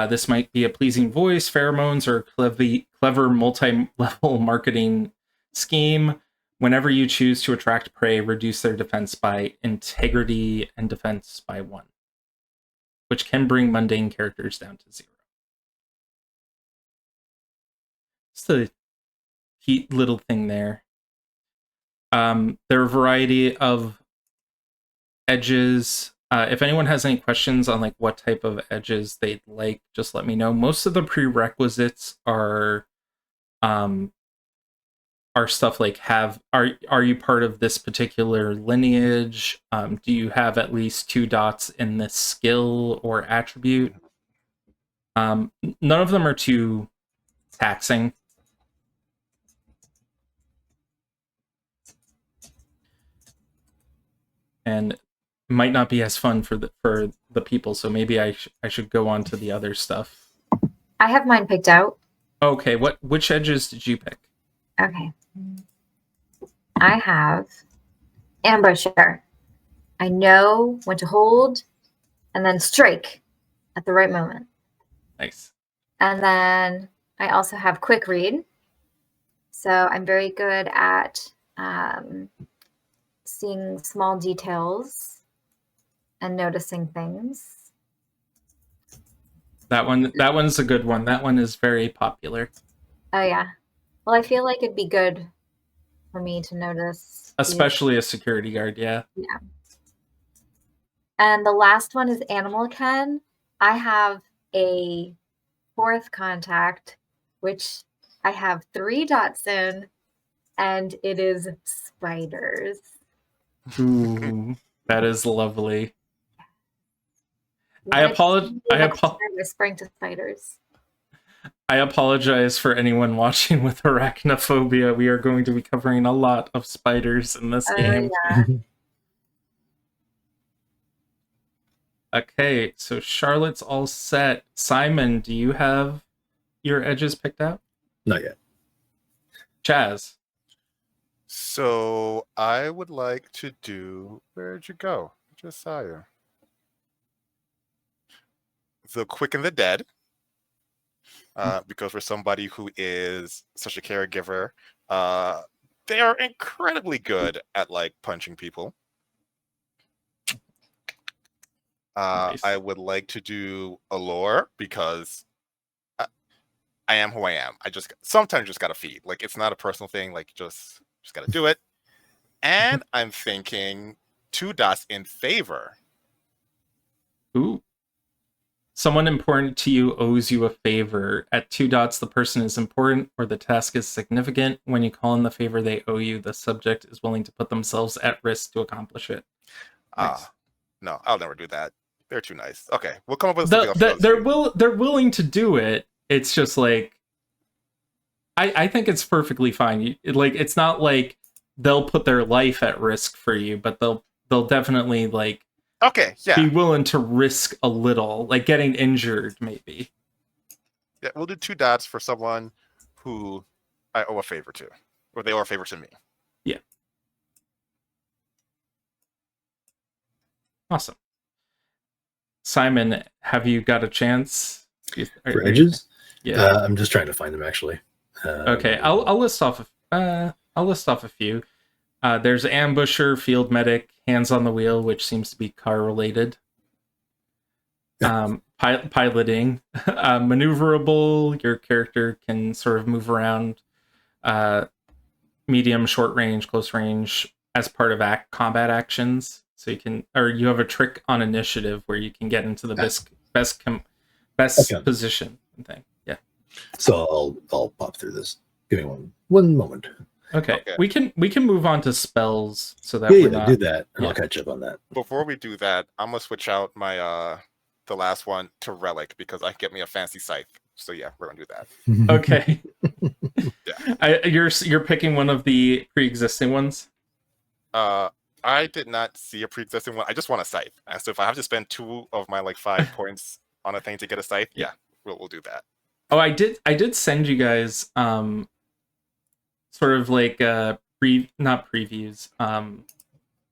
This might be a pleasing voice, pheromones, or clever multi-level marketing scheme. Whenever you choose to attract prey, reduce their defense by integrity and defense by 1, which can bring mundane characters down to 0. It's the heat little thing there. There are a variety of edges. If anyone has any questions on like what type of edges they'd like, just let me know. Most of the prerequisites are stuff like are you part of this particular lineage? Do you have at least 2 dots in this skill or attribute? None of them are too taxing. And might not be as fun for the people, so maybe I should go on to the other stuff. I have mine picked out. Okay, which edges did you pick? Okay. I have ambusher. I know when to hold and then strike at the right moment. Nice. And then I also have quick read. So I'm very good at seeing small details and noticing things. That one's a good one. That one is very popular. Oh yeah. Well, I feel like it'd be good for me to notice. Especially a security guard, yeah. Yeah. And the last one is animal ken. I have a 4th contact, which I have 3 dots in, and it is spiders. Ooh, that is lovely. I sprang to spiders. I apologize for anyone watching with arachnophobia. We are going to be covering a lot of spiders in this game. Yeah. Okay, so Charlotte's all set. Simon, do you have your edges picked out? Not yet. Chaz. So I would like to do. Where'd you go? Just saw you. The quick and the dead. Because for somebody who is such a caregiver, they are incredibly good at like punching people. Nice. I would like to do allure because I am who I am. I just sometimes just gotta feed. Like it's not a personal thing. Like just gotta do it. And I'm thinking 2 dots in favor. Ooh. Someone important to you owes you a favor. At 2 dots, the person is important or the task is significant. When you call in the favor they owe you, the subject is willing to put themselves at risk to accomplish it. Nice. No, I'll never do that. They're too nice. Okay, we'll come up with something else. They're willing to do it. It's just like I think it's perfectly fine. It's not like they'll put their life at risk for you, but they'll definitely like be willing to risk a little, like getting injured maybe. Yeah, we'll do 2 dots for someone who I owe a favor to, or they owe a favor to me. Yeah. Awesome. Simon, have you got a chance? For edges? Yeah. I'm just trying to find them actually. Okay, I'll list off a few. There's ambusher, field medic, hands on the wheel, which seems to be car related. Piloting, maneuverable. Your character can sort of move around. Medium, short range, close range as part of combat actions. So you have a trick on initiative where you can get into the best position and thing. Yeah. So I'll pop through this. Give me one moment. Okay. We can move on to spells so that we're not... do that, and I'll catch up on that. Before we do that, I'm gonna switch out my the last one to relic because I can get me a fancy scythe. So yeah, we're gonna do that. Okay. Yeah. You're picking one of the pre-existing ones. I did not see a pre-existing one. I just want a scythe. So if I have to spend 2 of my 5 points on a thing to get a scythe, yeah, we'll do that. Oh, I did send you guys sort of like not previews,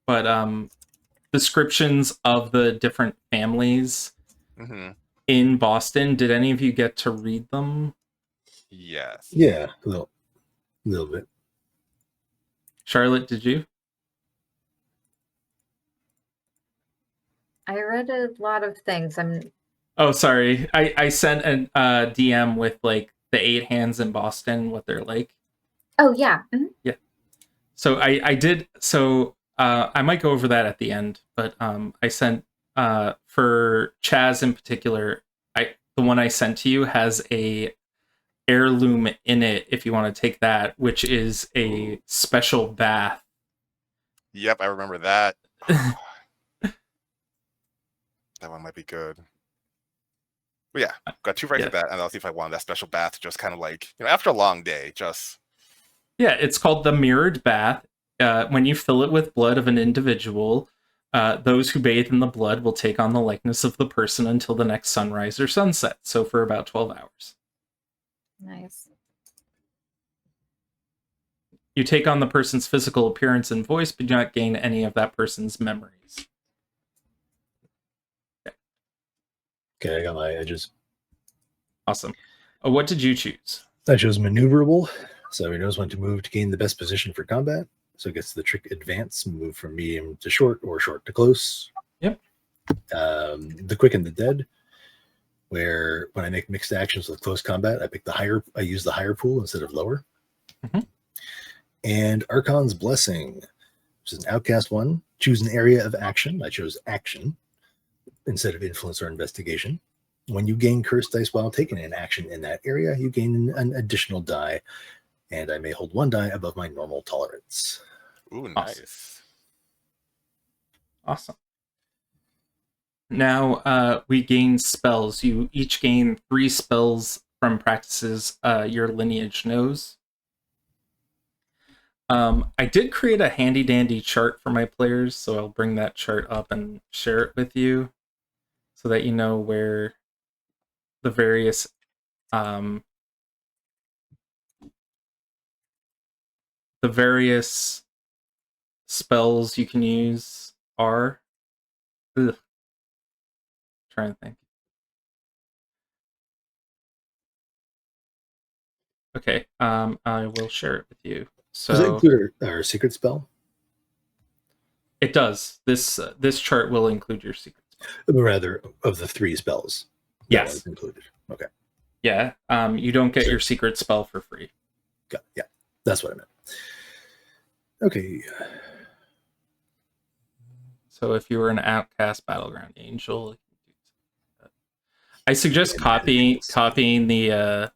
but descriptions of the different families in Boston. Did any of you get to read them? Yes. Yeah, a little bit. Charlotte, did you? I read a lot of things. Oh, sorry. I sent a DM with like the 8 hands in Boston, what they're like. Oh yeah. Yeah. So I did. So I might go over that at the end, but I sent for Chaz in particular. The one I sent to you has a heirloom in it. If you want to take that, which is a special bath. Yep, I remember that. That one might be good. But yeah, got 2 writes of that, and I'll see if I want that special bath. Just kind of like, after a long day, just. Yeah, it's called the mirrored bath. When you fill it with blood of an individual, those who bathe in the blood will take on the likeness of the person until the next sunrise or sunset. So for about 12 hours. Nice. You take on the person's physical appearance and voice, but do not gain any of that person's memories. Okay, I got my edges. Awesome. What did you choose? I chose maneuverable, so he knows when to move to gain the best position for combat. So it gets the trick advance, move from medium to short or short to close. Yep. The quick and the dead, where when I make mixed actions with close combat, I use the higher pool instead of lower. And Archon's Blessing, which is an Outcast one. Choose an area of action. I chose action instead of influence or investigation. When you gain cursed dice while taking an action in that area, you gain an additional die, and I may hold 1 die above my normal tolerance. Ooh, nice. Awesome. Now we gain spells. You each gain 3 spells from practices your lineage knows. I did create a handy dandy chart for my players, so I'll bring that chart up and share it with you so that you know where the various spells you can use are. Ugh. Trying to think. Okay, I will share it with you. So does that include our secret spell? It does. This chart will include your secret spell. Rather, of the 3 spells. Yes. That included. Okay. Yeah. You don't get your secret spell for free. Yeah, that's what I meant. Okay. So if you were an Outcast Battleground Angel, I suggest copying the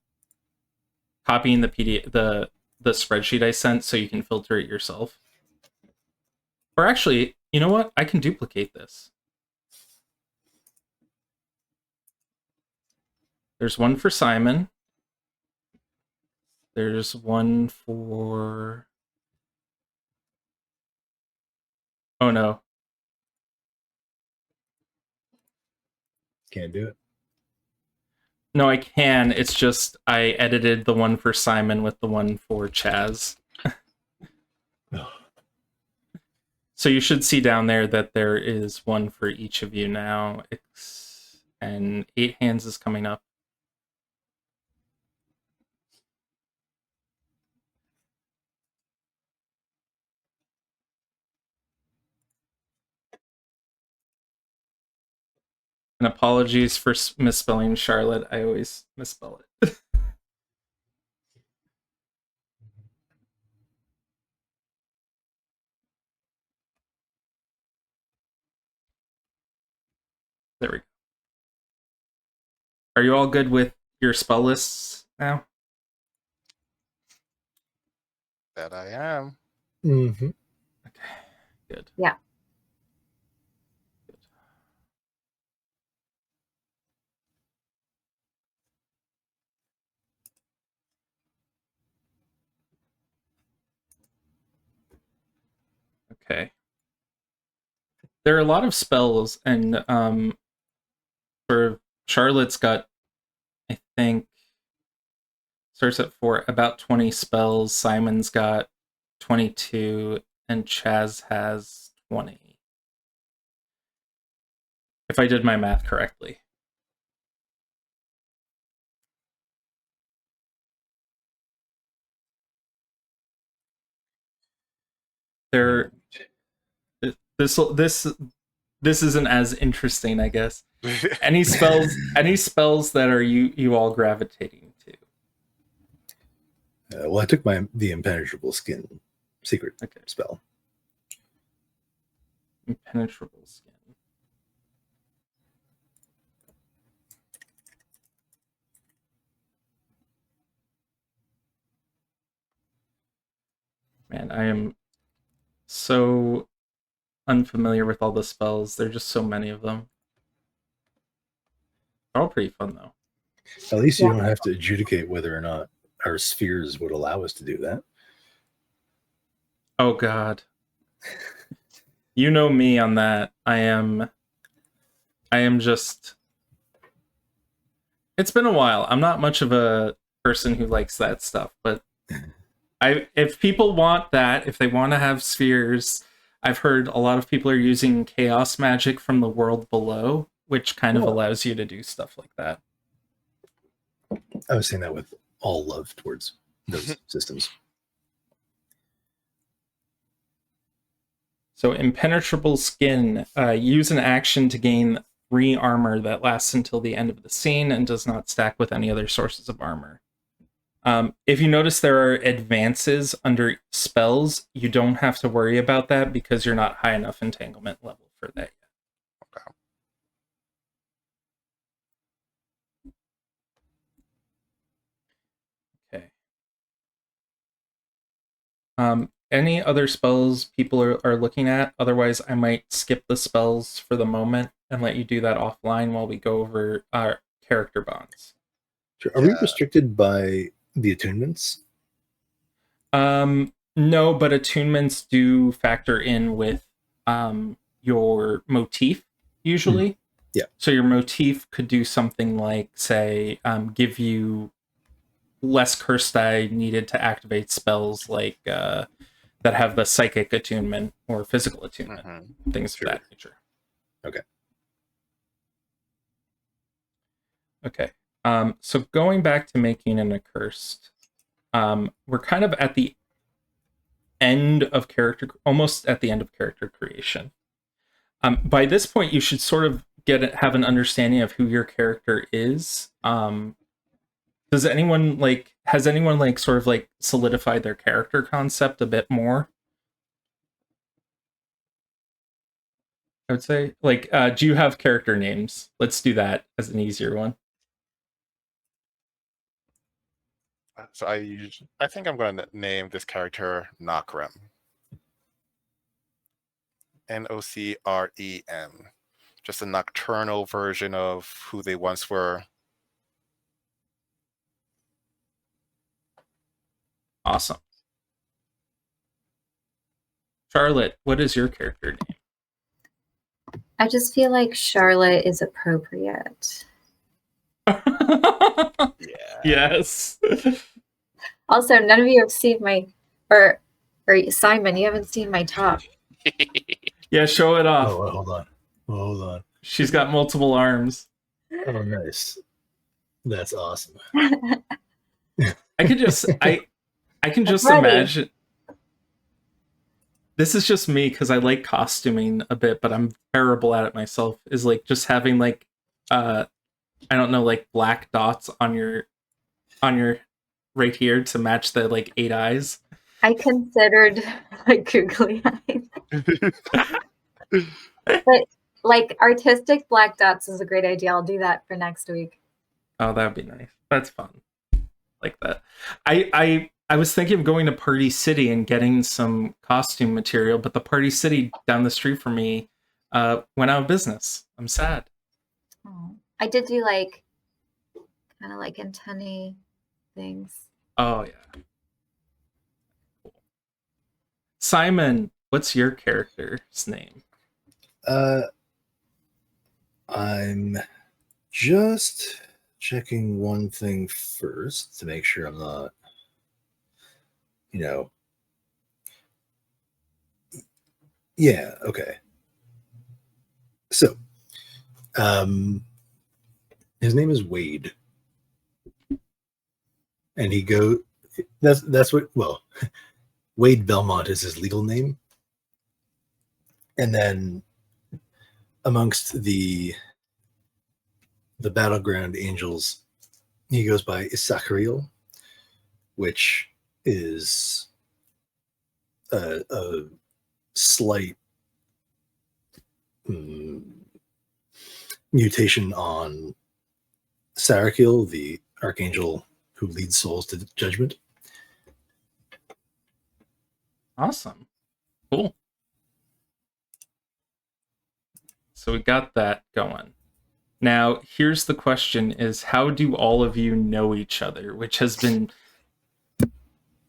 PDF, the spreadsheet I sent, so you can filter it yourself. Or actually, you know what? I can duplicate this. There's one for Simon. There's one for... Oh no. Can't do it. No, I can. It's just I edited the one for Simon with the one for Chaz. So you should see down there that there is one for each of you now. And 8 hands is coming up. And apologies for misspelling Charlotte. I always misspell it. There we go. Are you all good with your spell lists now? That I am. Mm-hmm. Okay, good. Yeah. Okay. There are a lot of spells, and sort of Charlotte's got, I think, starts at 4, about 20 spells. Simon's got 22, and Chaz has 20. If I did my math correctly. There, this isn't as interesting, I guess. Any spells that are you all gravitating to? Well, I took the impenetrable skin secret spell. Impenetrable skin. Man, I am so unfamiliar with all the spells. There are just so many of them. They're all pretty fun, though. At least you don't have to adjudicate whether or not our spheres would allow us to do that. Oh, God. You know me on that. I am just... It's been a while. I'm not much of a person who likes that stuff, but if people want that, if they want to have spheres, I've heard a lot of people are using chaos magic from the world below, which kind of allows you to do stuff like that. I was saying that with all love towards those systems. So impenetrable skin, use an action to gain 3 armor that lasts until the end of the scene and does not stack with any other sources of armor. If you notice there are advances under spells, you don't have to worry about that because you're not high enough entanglement level for that yet. Okay. Any other spells people are looking at? Otherwise, I might skip the spells for the moment and let you do that offline while we go over our character bonds. Sure. Are we restricted by the attunements? No, but attunements do factor in with your motif usually. Yeah. So your motif could do something like, say, give you less curse die needed to activate spells like that have the psychic attunement or physical attunement, things of that nature. Okay. Okay. So going back to making an accursed, we're kind of at the end of almost at the end of character creation. By this point, you should sort of have an understanding of who your character is. Has anyone sort of like solidified their character concept a bit more? I would say, like, do you have character names? Let's do that as an easier one. So I think I'm going to name this character Nokrem. Nokrem. Just a nocturnal version of who they once were. Awesome. Charlotte, what is your character name? I just feel like Charlotte is appropriate. Yeah. Yes. Also, none of you have seen my, or Simon, you haven't seen my top. Yeah, show it off. Oh, hold on. She's got multiple arms. Oh, nice. That's awesome. I can just imagine. This is just me because I like costuming a bit, but I'm terrible at it myself. Is like just having like I don't know, like black dots on your right here to match the like 8 eyes. I considered like googly eyes. But like artistic black dots is a great idea. I'll do that for next week. Oh, that'd be nice. That's fun. Like that. I was thinking of going to Party City and getting some costume material, but the Party City down the street from me went out of business. I'm sad. Oh, I did do like kind of like antennae things. Oh yeah. Cool. Simon, what's your character's name? I'm Just checking one thing first to make sure I'm not, yeah, okay. So, his name is Wade, and that's what, well, Wade Belmont is his legal name, and then amongst the Battleground Angels, he goes by Isakariel, which is a slight mutation on Sarakiel, the archangel who leads souls to judgment. Awesome. Cool. So we got that going. Now, here's the question is, how do all of you know each other? Which has been,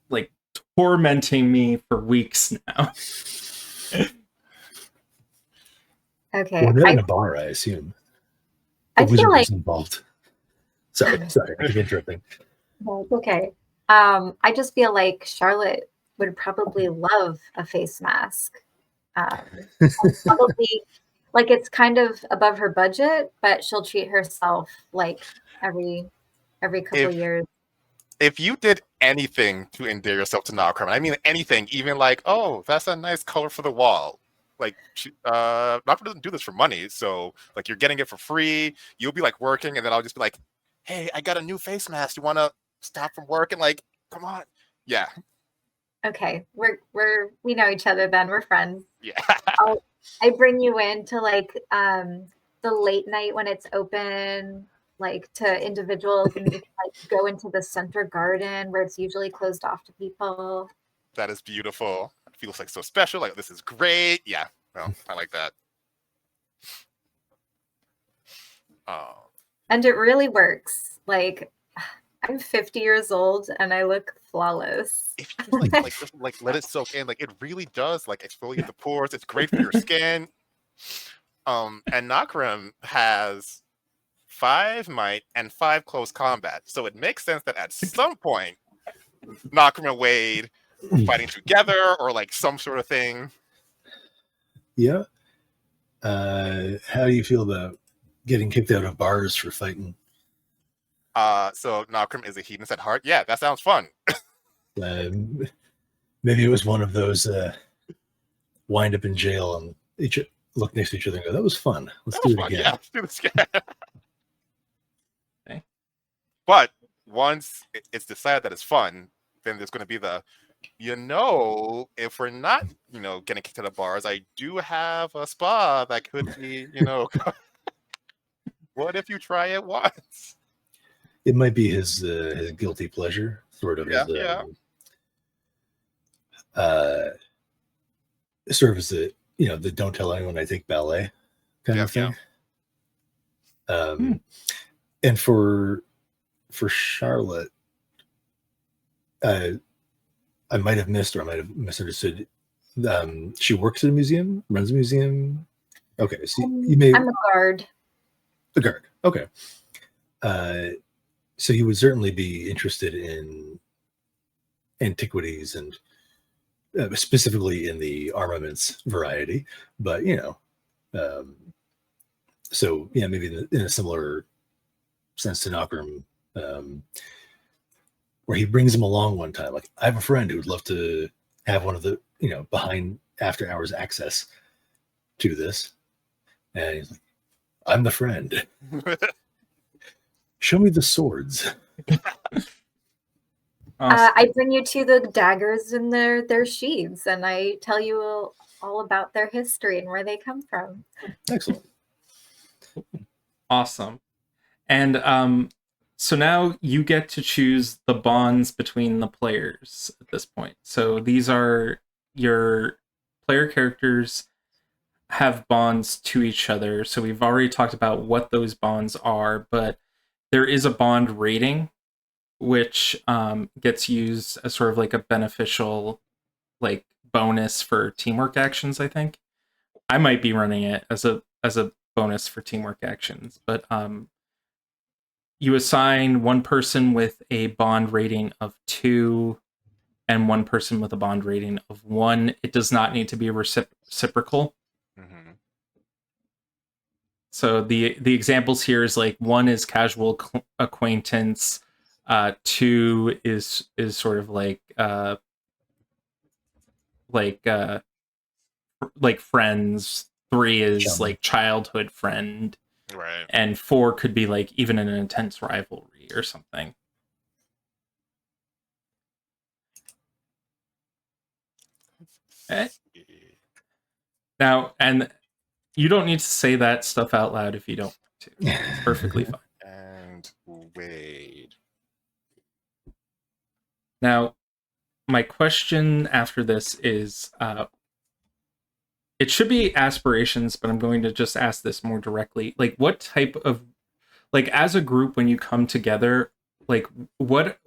like, tormenting me for weeks now. Okay. Well, they're in a bar, I assume. I feel like involved. Sorry, I keep interrupting. no, it's okay. I just feel like Charlotte would probably love a face mask. Probably like it's kind of above her budget, but she'll treat herself like every couple of years. If you did anything to endear yourself to Nokrem, I mean anything, even like, oh, that's a nice color for the wall. Like, Nokrem doesn't do this for money, so like you're getting it for free. You'll be like working, and then I'll just be like, hey, I got a new face mask. You want to stop from work and like, come on, yeah. Okay, we know each other then. We're friends. Yeah. I bring you in to like the late night when it's open, like to individuals, and you can like go into the center garden where it's usually closed off to people. That is beautiful. It feels like so special. Like, this is great. Yeah, well, I like that. Oh. And it really works. Like, I'm 50 years old and I look flawless. If you just like let it soak in, like it really does like exfoliate the pores. It's great for your skin. And Nokrem has 5 might and 5 close combat, so it makes sense that at some point Nokrem and Wade were fighting together or like some sort of thing. Yeah. How do you feel about getting kicked out of bars for fighting? So Nokrem is a hedonist at heart. Yeah, that sounds fun. Maybe it was one of those wind up in jail and look next to each other and go, that was fun. Let's do it again. Yeah, let's do this again. Okay. But once it's decided that it's fun, then there's going to be the, if we're not, getting kicked out of bars, I do have a spa that could be, what if you try it once? It might be his guilty pleasure, sort of. Yeah. Sort of as the don't tell anyone I take ballet kind of thing. And for Charlotte, I might have missed or I might have misunderstood. She works at a museum, runs a museum. Okay, so you may. I'm a guard. A guard. Okay. So you would certainly be interested in antiquities and specifically in the armaments variety, but so yeah, maybe in a similar sense to Nokrem, where he brings him along one time. Like, I have a friend who would love to have one of the behind after hours access to this, and he's like, I'm the friend. Show me the swords. I bring you to the daggers in their sheaths, and I tell you all about their history and where they come from. Excellent. Awesome. And so now you get to choose the bonds between the players at this point. So these are your player characters have bonds to each other. So we've already talked about what those bonds are, but there is a bond rating, which gets used as sort of like a beneficial like bonus for teamwork actions, I think. I might be running it as a bonus for teamwork actions, but you assign one person with a bond rating of 2 and one person with a bond rating of 1. It does not need to be reciprocal. Mm-hmm. So the examples here is like 1 is casual acquaintance, 2 is sort of like friends, 3 is Chum. like childhood friend, Right. and 4 could be like even an intense rivalry or something. Eh. Now, and you don't need to say that stuff out loud if you don't want to. It's perfectly fine. And Wade. Now, my question after this is, it should be aspirations, but I'm going to just ask this more directly. Like, what type of, like, as a group, when you come together, like, what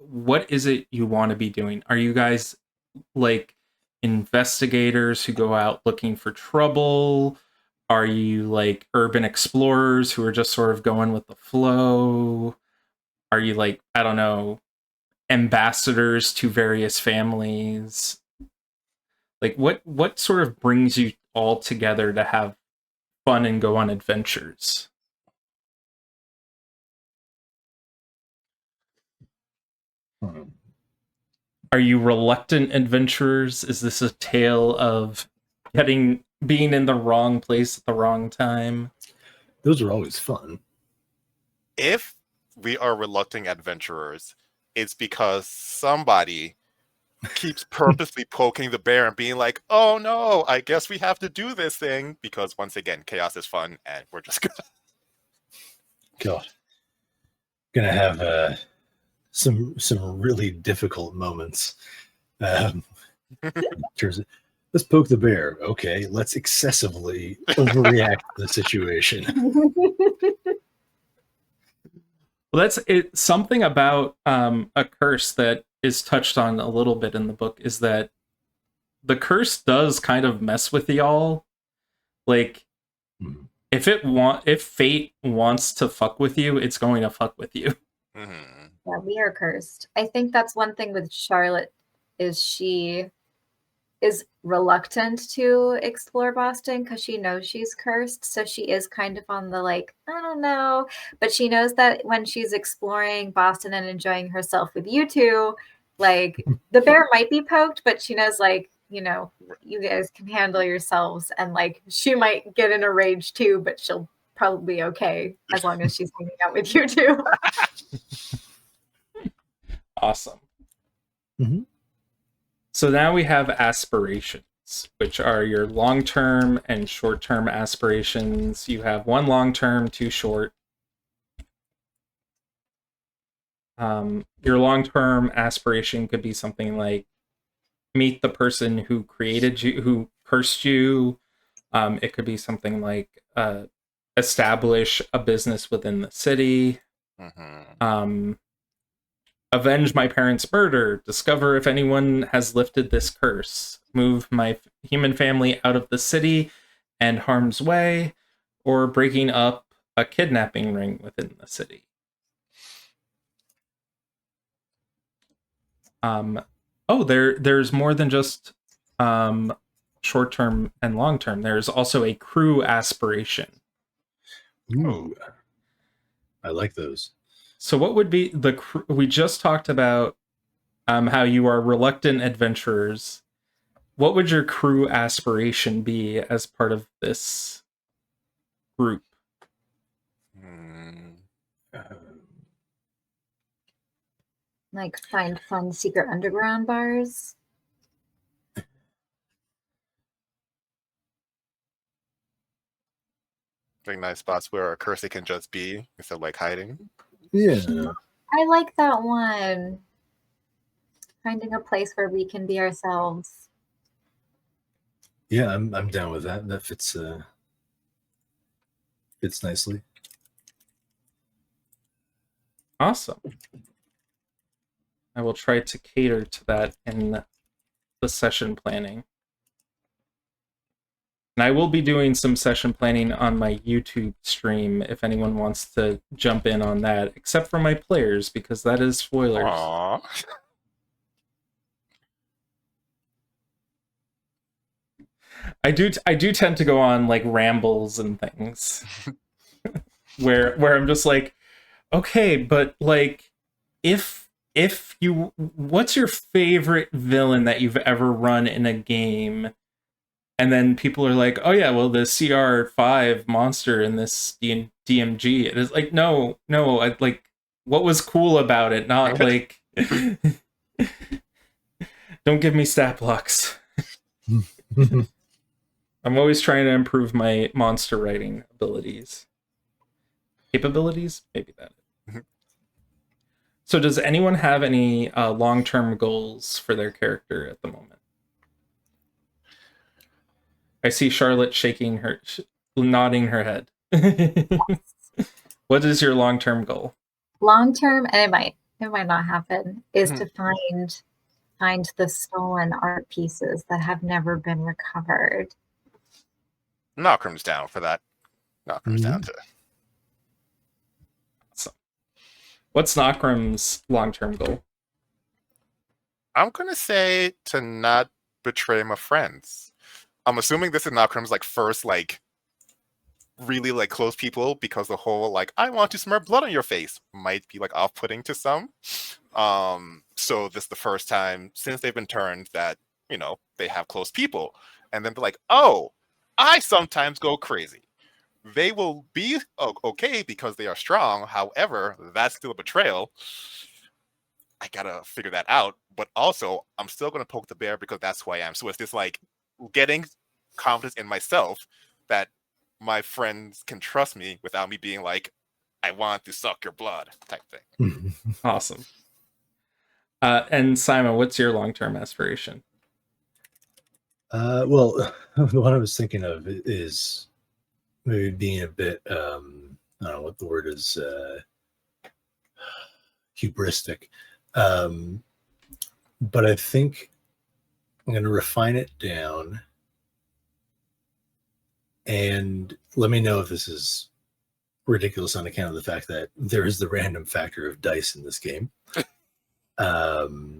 is it you want to be doing? Are you guys like investigators who go out looking for trouble? Are you like urban explorers who are just sort of going with the flow? Are you like, I don't know, ambassadors to various families? Like what sort of brings you all together to have fun and go on adventures? Are you reluctant adventurers? Is this a tale of being in the wrong place at the wrong time? Those are always fun. If we are reluctant adventurers, it's because somebody keeps purposely poking the bear and being like, oh no, I guess we have to do this thing, because once again, chaos is fun and we're just gonna God, gonna have some really difficult moments. In terms of, let's poke the bear. Okay, let's excessively overreact to the situation. Well, that's it. Something about a curse that is touched on a little bit in the book is that the curse does kind of mess with y'all. Like, if fate wants to fuck with you, it's going to fuck with you. Mhm. Yeah, we are cursed. I think that's one thing with Charlotte is she is reluctant to explore Boston because she knows she's cursed. So she is kind of on the like, I don't know. But she knows that when she's exploring Boston and enjoying herself with you two, like the bear might be poked, but she knows like, you know, you guys can handle yourselves. And like she might get in a rage too, but she'll probably be okay as long as she's hanging out with you two. Awesome. Mm-hmm. So now we have aspirations, which are your long-term and short-term aspirations. You have 1 long-term, 2 short. Your long-term aspiration could be something like meet the person who created you, who cursed you. It could be something like establish a business within the city. Mhm. Avenge my parents' murder, discover if anyone has lifted this curse, move my human family out of the city and harm's way, or breaking up a kidnapping ring within the city. There's more than just short-term and long-term. There's also a crew aspiration. Ooh, I like those. So what would be the crew? We just talked about how you are reluctant adventurers. What would your crew aspiration be as part of this group? Mm. Like find fun secret underground bars. Like nice spots where a cursor can just be instead of like hiding. Yeah. I like that one. Finding a place where we can be ourselves. Yeah, I'm down with that. That fits nicely. Awesome. I will try to cater to that in the session planning. And I will be doing some session planning on my YouTube stream if anyone wants to jump in on that, except for my players, because that is spoilers. Aww. I do tend to go on like rambles and things where I'm just like, okay, but like if you, what's your favorite villain that you've ever run in a game? And then people are like, oh yeah, well the CR5 monster in this DMG. It is like, no, I like, what was cool about it? Not like, don't give me stat blocks. I'm always trying to improve my monster writing abilities. Capabilities? Maybe that. So does anyone have any long-term goals for their character at the moment? I see Charlotte nodding her head. What is your long-term goal? Long-term, and it might not happen, is to find the stolen art pieces that have never been recovered. Nokrem's down for that. Nokrem's down to. So, what's Nokrem's long-term goal? I'm gonna say to not betray my friends. I'm assuming this is Nokrem's like first like really like close people, because the whole like I want to smear blood on your face might be like off-putting to some. So this is the first time since they've been turned that, you know, they have close people, and then they're like, oh, I sometimes go crazy. They will be okay because they are strong. However, that's still a betrayal. I gotta figure that out. But also, I'm still gonna poke the bear because that's who I am. So it's this like getting confidence in myself that my friends can trust me without me being like, I want to suck your blood type thing. Awesome. And Simon, what's your long-term aspiration? Well, the one I was thinking of is maybe being a bit, I don't know what the word is, hubristic. But I think I'm going to refine it down, and let me know if this is ridiculous on account of the fact that there is the random factor of dice in this game. Oh,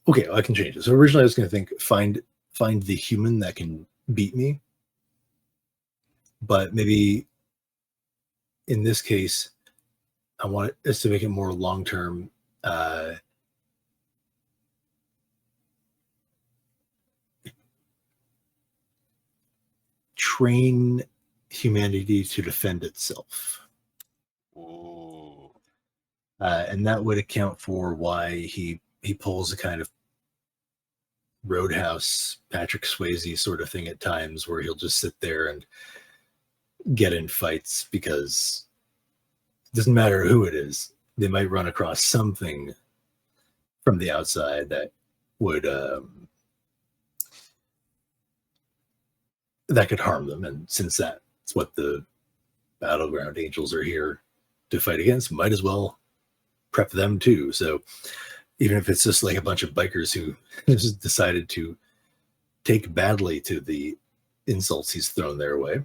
okay, I can change it. So originally I was going to think find the human that can beat me, but maybe in this case I want us to make it more long-term. Train humanity to defend itself. Ooh. And that would account for why he pulls a kind of Roadhouse Patrick Swayze sort of thing at times, where he'll just sit there and get in fights, because it doesn't matter who it is, they might run across something from the outside that would that could harm them. And since that's what the Battleground Angels are here to fight against, might as well prep them too. So even if it's just like a bunch of bikers who just decided to take badly to the insults he's thrown their way,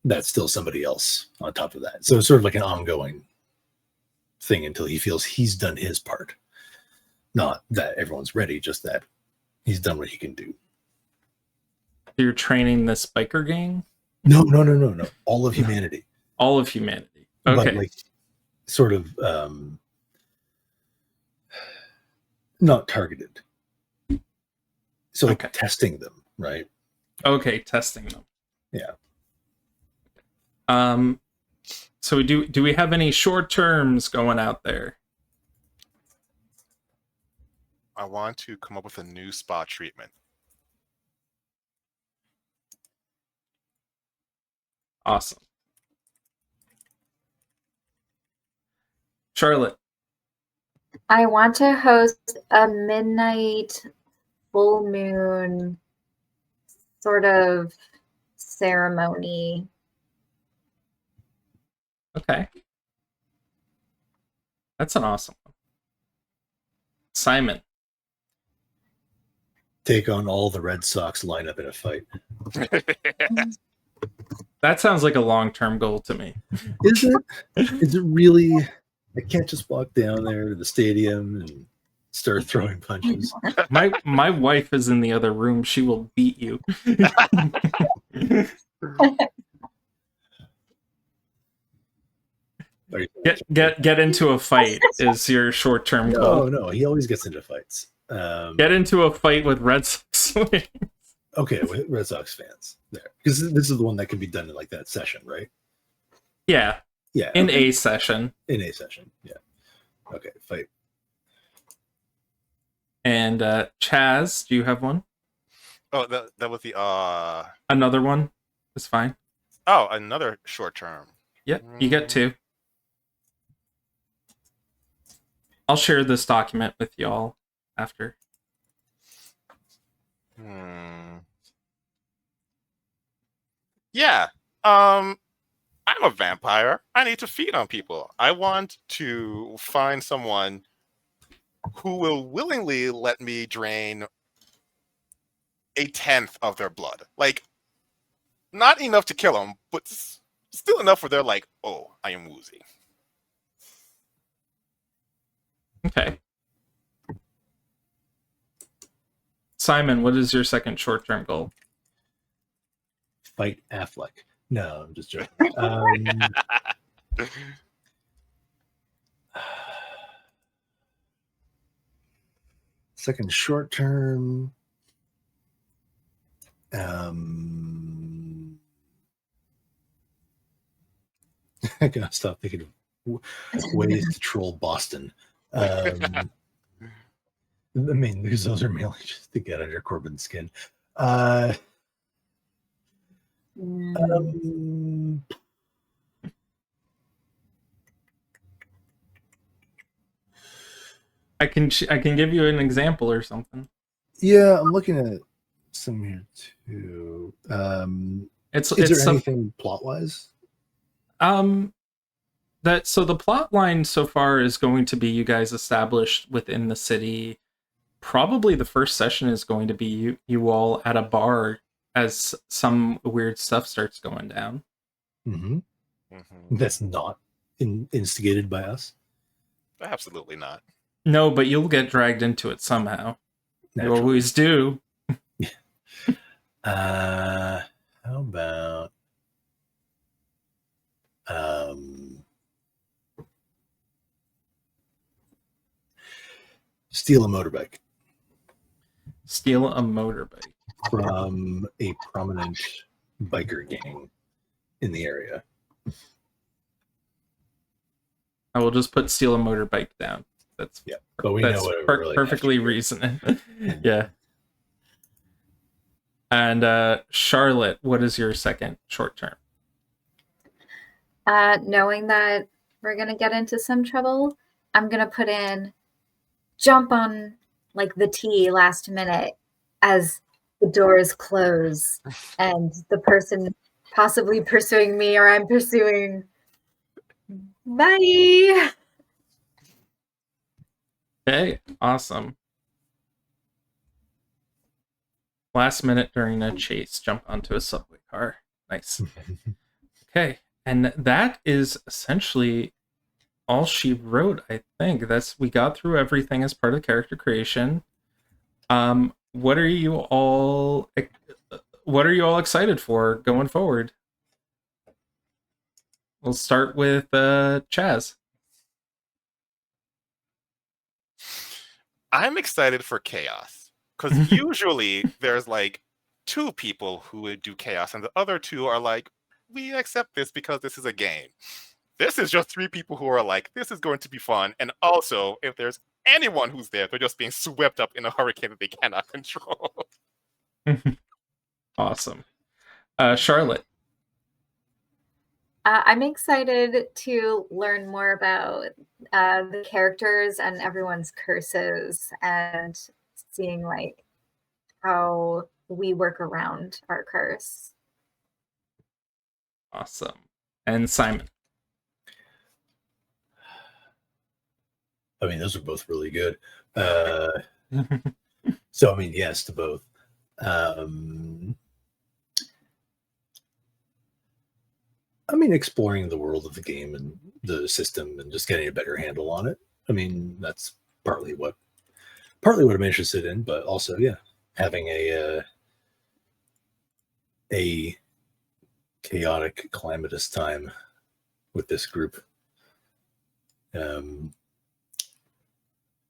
that's still somebody else on top of that. So it's sort of like an ongoing thing until he feels he's done his part. Not that everyone's ready, just that he's done what he can do. You're training this biker gang? No. All of humanity. All of humanity. Okay. But like sort of not targeted. So like testing them, right? Okay, testing them. Yeah. So do we have any short terms going out there? I want to come up with a new spa treatment. Awesome. Charlotte. I want to host a midnight full moon sort of ceremony. Okay. That's an awesome one. Simon. Take on all the Red Sox lineup in a fight. That sounds like a long-term goal to me. Is it? Is it really? I can't just walk down there to the stadium and start throwing punches. My wife is in the other room. She will beat you. Get into a fight is your short-term goal. No, he always gets into fights. Get into a fight with Red Sox. Okay, with Red Sox fans there, because this is the one that can be done in like that session, right? Yeah. Yeah. In a session. In a session, yeah. Okay, fight. And Chaz, do you have one? Oh, that was the Another one is fine. Oh, another short term. Yep, you get 2. I'll share this document with y'all after. Yeah. I'm a vampire. I need to feed on people. I want to find someone who will willingly let me drain 1/10 of their blood. Like, not enough to kill them, but still enough where they're like, oh, I am woozy. Okay. Simon, what is your second short-term goal? Fight Affleck. No, I'm just joking. Second short term. I gotta stop thinking of ways to troll Boston. I mean, because those are mainly just to get under Corbin's skin. I can give you an example or something. Yeah, I'm looking at some here too. Is there anything plot wise? So the plot line so far is going to be you guys established within the city. Probably the first session is going to be you all at a bar as some weird stuff starts going down. Mm-hmm. That's not instigated by us. Absolutely not. No, but you'll get dragged into it somehow. Naturally. You always do. How about steal a motorbike? Steal a motorbike from a prominent biker gang in the area. I will just put steal a motorbike down. That's but we know what it really perfectly reasonable. Yeah. And Charlotte, what is your second short term? Knowing that we're gonna get into some trouble, I'm gonna put in jump on like the T last minute as the doors close and the person possibly pursuing me or I'm pursuing. Bye. Okay, awesome. Last minute during a chase, jump onto a subway car. Nice. Okay, and that is essentially all she wrote, I think. We got through everything as part of character creation. What are you all excited for going forward? We'll start with Chaz. I'm excited for chaos because usually there's like 2 people who would do chaos and the other 2 are like, we accept this because this is a game. This is just 3 people who are like, this is going to be fun. And also, if there's anyone who's there, they're just being swept up in a hurricane that they cannot control. Awesome. Charlotte. I'm excited to learn more about the characters and everyone's curses and seeing like how we work around our curse. Awesome. And Simon. I mean, those are both really good. So, I mean, yes to both. I mean, exploring the world of the game and the system and just getting a better handle on it. I mean, that's partly what I'm interested in, but also, yeah, having a chaotic, calamitous time with this group.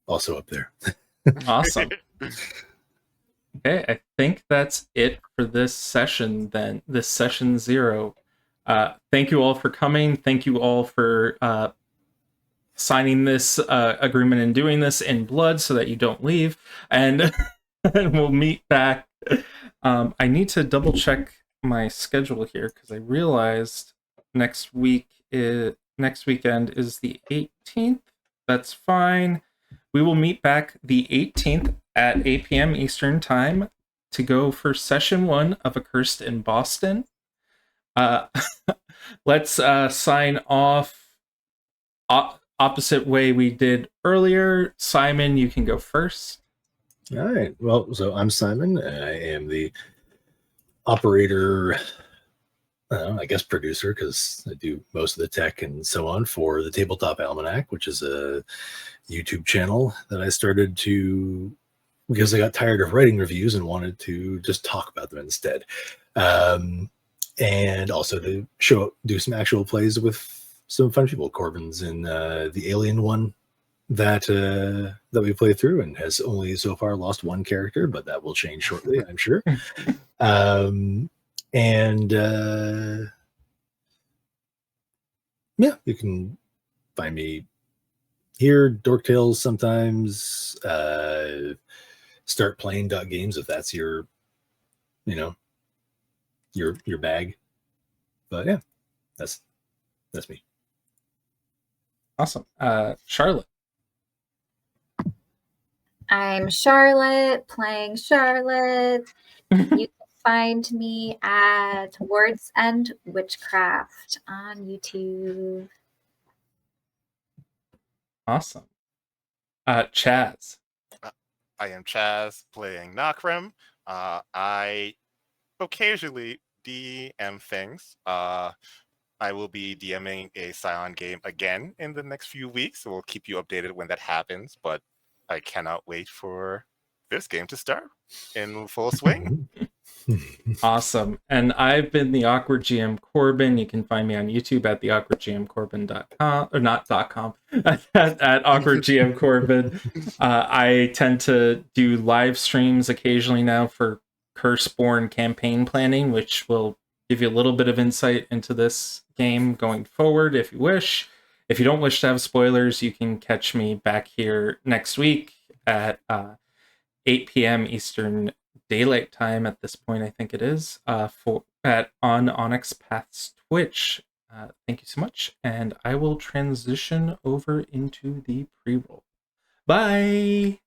Also up there. Awesome. Okay, I think that's it for this session then. This session 0. Thank you all for coming. Thank you all for signing this agreement and doing this in blood so that you don't leave. And, and we'll meet back. I need to double check my schedule here because I realized next weekend is the 18th. That's fine. We will meet back the 18th at 8 p.m. Eastern Time to go for session 1 of Accursed in Boston. Let's sign off opposite way we did earlier. Simon, you can go first. All right. Well, so I'm Simon. I am the operator, I guess producer, because I do most of the tech and so on for the Tabletop Almanac, which is a YouTube channel that I started because I got tired of writing reviews and wanted to just talk about them instead. And also to do some actual plays with some fun people. Corbin's in the Alien one that we play through and has only so far lost one character, but that will change shortly, I'm sure. Yeah, you can find me here, Dork Tales sometimes, start playing games if that's your bag. But yeah, that's me. Awesome. Charlotte. I'm Charlotte, playing Charlotte. You can find me at Words and Witchcraft on YouTube. Awesome. Chaz. I am Chaz, playing Nokrem. I occasionally DM things. I will be DMing a Scion game again in the next few weeks, so we'll keep you updated when that happens, but I cannot wait for this game to start in full swing. Awesome. And I've been the Awkward GM Corbin. You can find me on YouTube at theawkwardgmcorbin.com, or not .com, at Awkward GM Corbin. I tend to do live streams occasionally now for Curseborne campaign planning, which will give you a little bit of insight into this game going forward if you wish. If you don't wish to have spoilers, you can catch me back here next week at 8 p.m. Eastern Daylight Time at this point, I think it is, on Onyx Path's Twitch. Thank you so much, and I will transition over into the pre-roll. Bye!